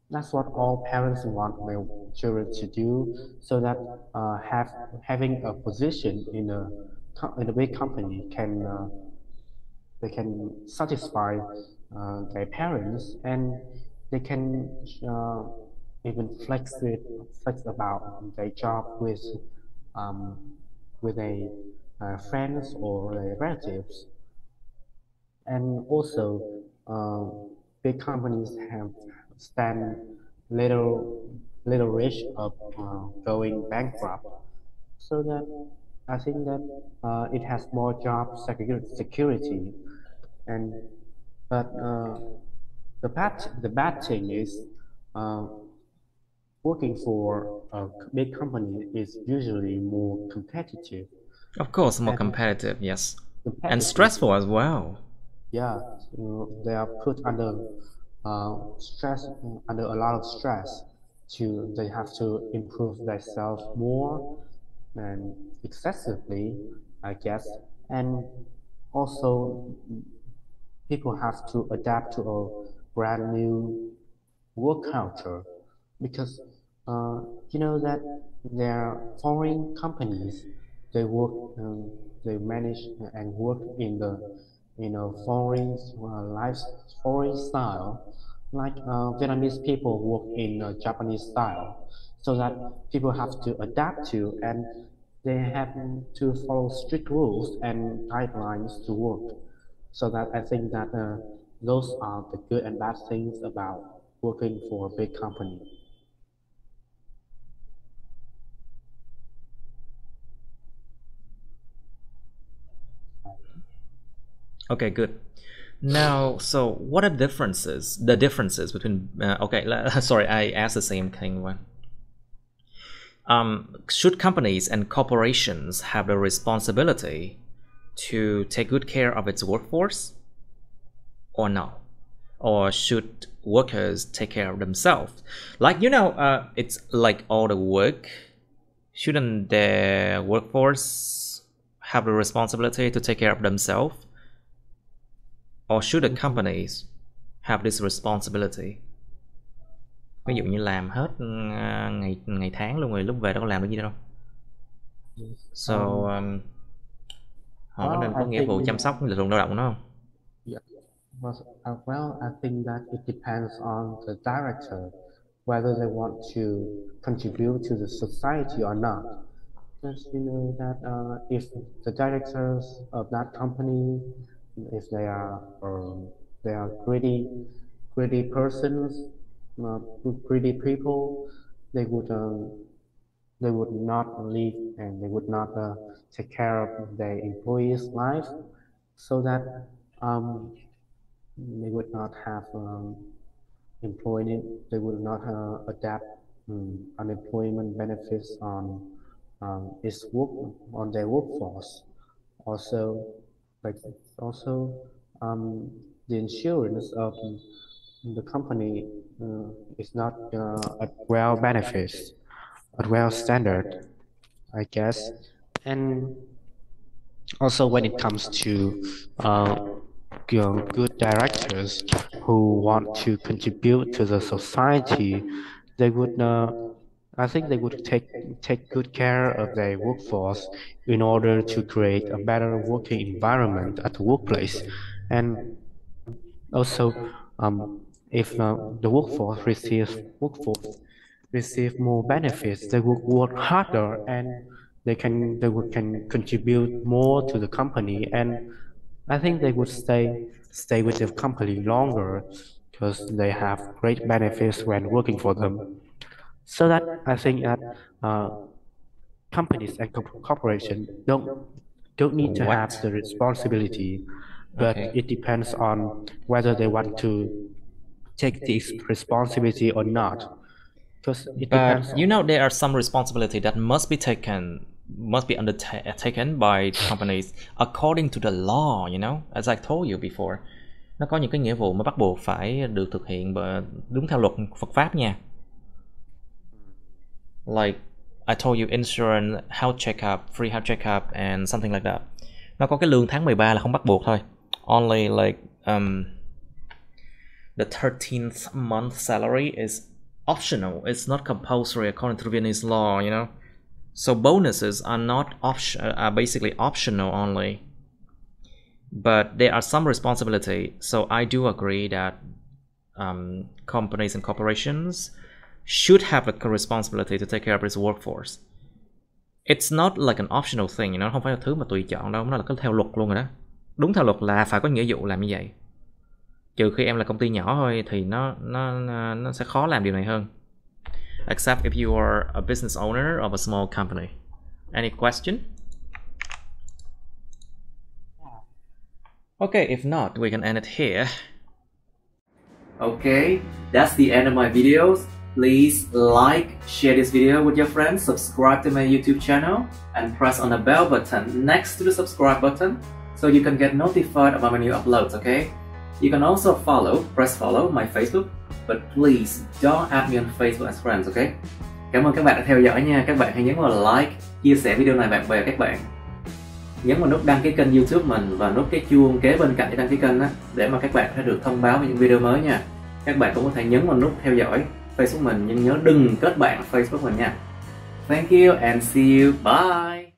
That's what all parents want their children to do, so that having a position in a big company can they can satisfy their parents, and they can uh, even flex about their job um, with their friends or their relatives. And also, uh, big companies have stand little risk of going bankrupt, so that I think that it has more job security. And but the bad thing is uh, working for a big company is usually more competitive. Of course, more And competitive, yes. And competitive, stressful as well. yeah, they are put under stress, under a lot of stress. They have to improve themselves more and excessively, I guess. And also people have to adapt to a brand new work culture because you know that there are foreign companies they work they manage and work in the foreign foreign style like Vietnamese people work in Japanese style so that people have to adapt to and they have to follow strict rules and guidelines to work so that I think that those are the good and bad things about working for a big company. Okay, good. Now, so what are the differences between sorry, I asked the same thing one. Should companies and corporations have the responsibility to take good care of its workforce or no? Or should workers take care of themselves? Like, it's like all the work. Shouldn't the workforce have the responsibility to take care of themselves? Or should the companies have this responsibility? Ví dụ như làm hết ngày tháng luôn rồi lúc về đâu có làm được gì đâu. So họ có nên có nghĩa vụ chăm sóc lực lượng lao động đó không? Yeah. Well, I think that it depends on the director whether they want to contribute to the society or not. Because you know that if the directors of that company, if they are greedy persons, greedy people, they would not live and they would not take care of their employees' life, so that they would not have employment. They would not adapt unemployment benefits on on their workforce. Also, the insurance of the company is not at well benefits, at well standard, I guess. And also when it comes to good directors who want to contribute to the society, they would I think they would take good care of their workforce in order to create a better working environment at the workplace. And also, if the workforce receive more benefits, they will work harder and they can contribute more to the company, and I think they would stay with the company longer because they have great benefits when working for them. So that I think that companies and corporations don't need to have the responsibility, but it depends on whether they want to take this responsibility or not. Because it depends. But there are some responsibility that must be undertaken by companies according to the law, as I told you before. Nó có những cái nghĩa vụ mà bắt buộc phải được thực hiện đúng theo luật Phật pháp nha. Like I told you, insurance, health checkup, free health checkup and something like that. Nó có cái lương tháng 13 là không bắt buộc thôi. Only like the 13th month salary is optional. It's not compulsory according to Vietnamese law, So bonuses are basically optional only. But there are some responsibility. So I do agree that companies and corporations should have a responsibility to take care of its workforce. It's not like an optional thing, không phải là thứ mà tùy chọn đâu, nó là cái theo luật luôn rồi đó. Đúng theo luật là phải có nghĩa vụ làm như vậy. Trừ khi em là công ty nhỏ thôi thì nó sẽ khó làm điều này hơn. Except if you are a business owner of a small company. Any question? Okay, if not, we can end it here. Okay, that's the end of my videos. Please like, share this video with your friends, subscribe to my YouTube channel, and press on the bell button next to the subscribe button so you can get notified about my new uploads, okay? You can also press follow my Facebook, but please don't add me on Facebook as friends, okay? Cảm ơn các bạn đã theo dõi nha. Các bạn hãy nhấn vào like, chia sẻ video này bạn bè các bạn. nhấn vào nút đăng ký kênh YouTube mình và nút cái chuông kế bên cạnh đăng ký kênh á, để mà các bạn sẽ được thông báo về những video mới nha. Các bạn cũng có thể nhấn vào nút theo dõi Facebook mình, nhưng nhớ đừng kết bạn Facebook mình nha. Thank you and see you. Bye.